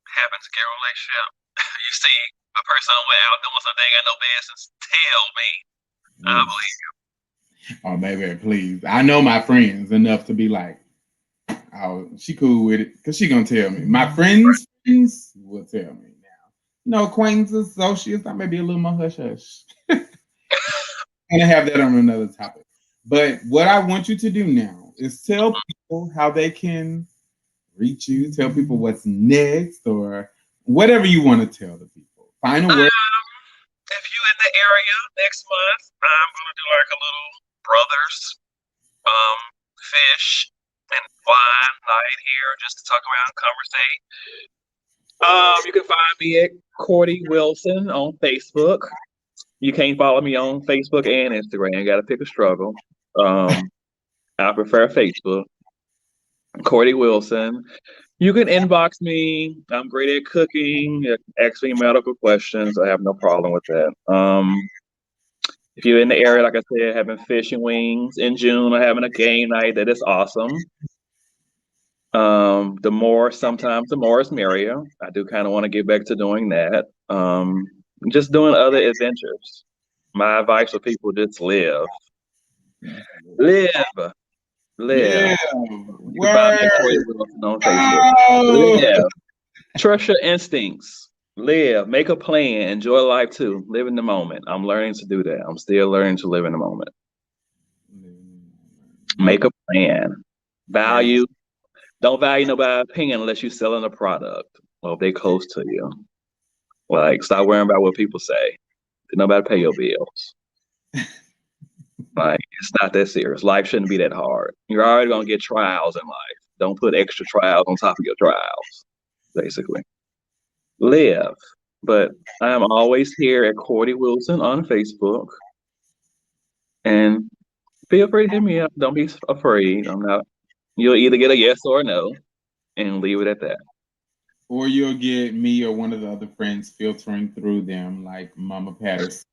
happen to get a relationship, you see a person went out doing something they ain't got no business, tell me. I believe you. oh baby, please. I know my friends enough to be like, oh, she cool with it. Cause she gonna tell me. My friends will tell me now. No acquaintances, associates, I may be a little more hush hush. Gonna have that on another topic. But what I want you to do now is tell people how they can reach you, tell people what's next, or whatever you want to tell the people. Final word. If you in the area next month, I'm gonna do like a little brothers fish and wine night here just to talk around and conversate. You can find me at Cordy Wilson on Facebook. You can't follow me on Facebook and Instagram. Got to pick a struggle. I prefer Facebook. Cordy Wilson. You can inbox me. I'm great at cooking. Ask me medical questions. I have no problem with that. If you're in the area, like I said, having fishing wings in June or having a game night, that is awesome. Sometimes the more is merrier. I do kind of want to get back to doing that. Just doing other adventures. My advice for people: just live, live, Live. Yeah. You can find me at Word. Corey Wilson on Facebook. Oh. Live. Trust your instincts. Live. Make a plan. Enjoy life too. Live in the moment. I'm learning to do that. I'm still learning to live in the moment. Yep. Make a plan. Very. Value. Don't value nobody's opinion unless you're selling a product or if they close to you. Like, stop worrying about what people say. Did nobody pay your bills? Like, it's not that serious. Life shouldn't be that hard. You're already gonna get trials in life. Don't put extra trials on top of your trials. Basically, live. But I am always here at Cordy Wilson on Facebook, and feel free to hit me up. Don't be afraid. I'm not. You'll either get a yes or a no, and leave it at that. Or you'll get me or one of the other friends filtering through them like Mama Patterson.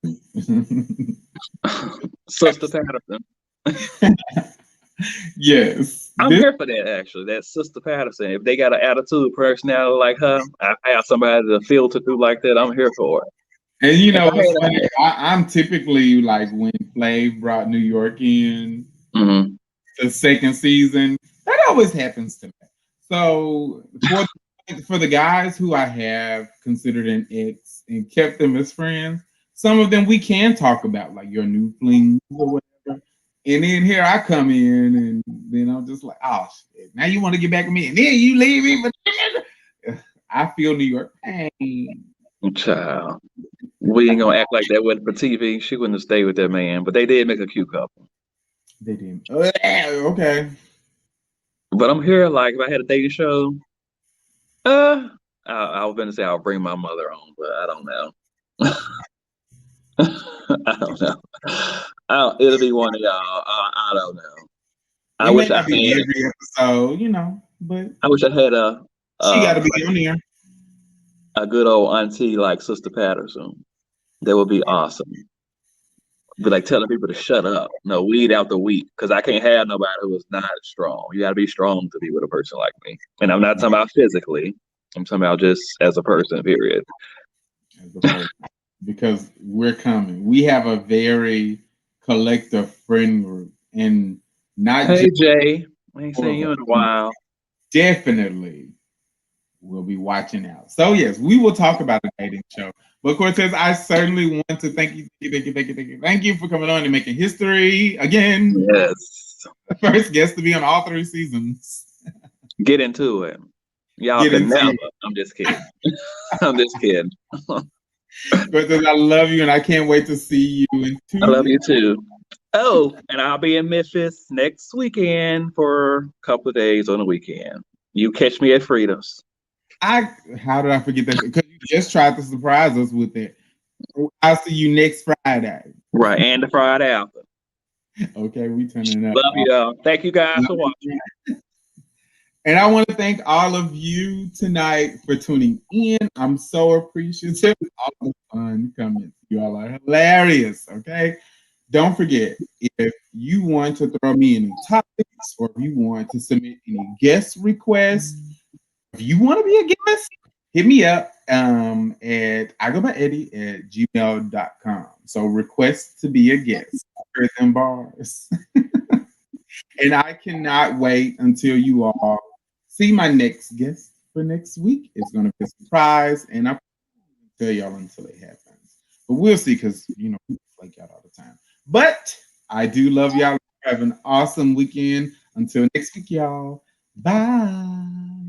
Sister Patterson. Yes. I'm This, here for that actually. That Sister Patterson. If they got an attitude, personality like her, I have somebody to filter through like that. I'm here for it. and you If know I what's had funny? I'm typically like when Flav brought New York in a, the second season. That always happens to me. So for the guys who I have considered an ex and kept them as friends, some of them we can talk about, like your new flings or whatever. And then here I come in, and then I'm just like, oh shit, now you want to get back at me, and then you leave me. But I feel New York pain. child, we ain't gonna act like that wasn't for TV. She wouldn't have stayed with that man, but they did make a cute couple. They didn't. Okay. But I'm here, like, if I had a dating show, uh, I was gonna say I'll bring my mother on, but I don't know. I don't know. It'll be one of y'all. I don't know. I It may wish I not be had. every episode, but I wish I had a she got uh to be on there. a good old auntie like Sister Patterson. That would be awesome. Be like telling people to shut up. No, weed out the weed. Because I can't have nobody who is not strong. You got to be strong to be with a person like me. And I'm not talking about physically. I'm talking about just as a person, period. As a person. Because we're coming. We have a very collective friend group, and not Hey, just Jay. I ain't four seen of you us. in a while. Definitely, we'll be watching out. So yes, we will talk about a dating show. But Cortez, I certainly want to thank you for coming on and making history again. Yes. The first guest to be on all three seasons. Get into it. Y'all Get can into never. it. I'm just kidding. I'm just kidding. Cortez, I love you, and I can't wait to see you in I love 2 weeks. you too. Oh, and I'll be in Memphis next weekend for a couple of days on the weekend. You catch me at Frida's. How did I forget that? Because you just tried to surprise us with it. I'll see you next Friday. Right, and the Friday after. Okay, we turning up. Love you, all. Thank you guys for watching. And I want to thank all of you tonight for tuning in. I'm so appreciative of all the fun comments. You all are hilarious. Okay. Don't forget, if you want to throw me any topics or if you want to submit any guest requests, if you want to be a guest, hit me up at I go by Eddie at gmail.com. So request to be a guest. Heard them bars. And I cannot wait until you all see my next guest for next week. It's going to be a surprise, and I won't tell y'all until it happens. But we'll see because, we flake out all the time. But I do love y'all. Have an awesome weekend. Until next week, y'all. Bye.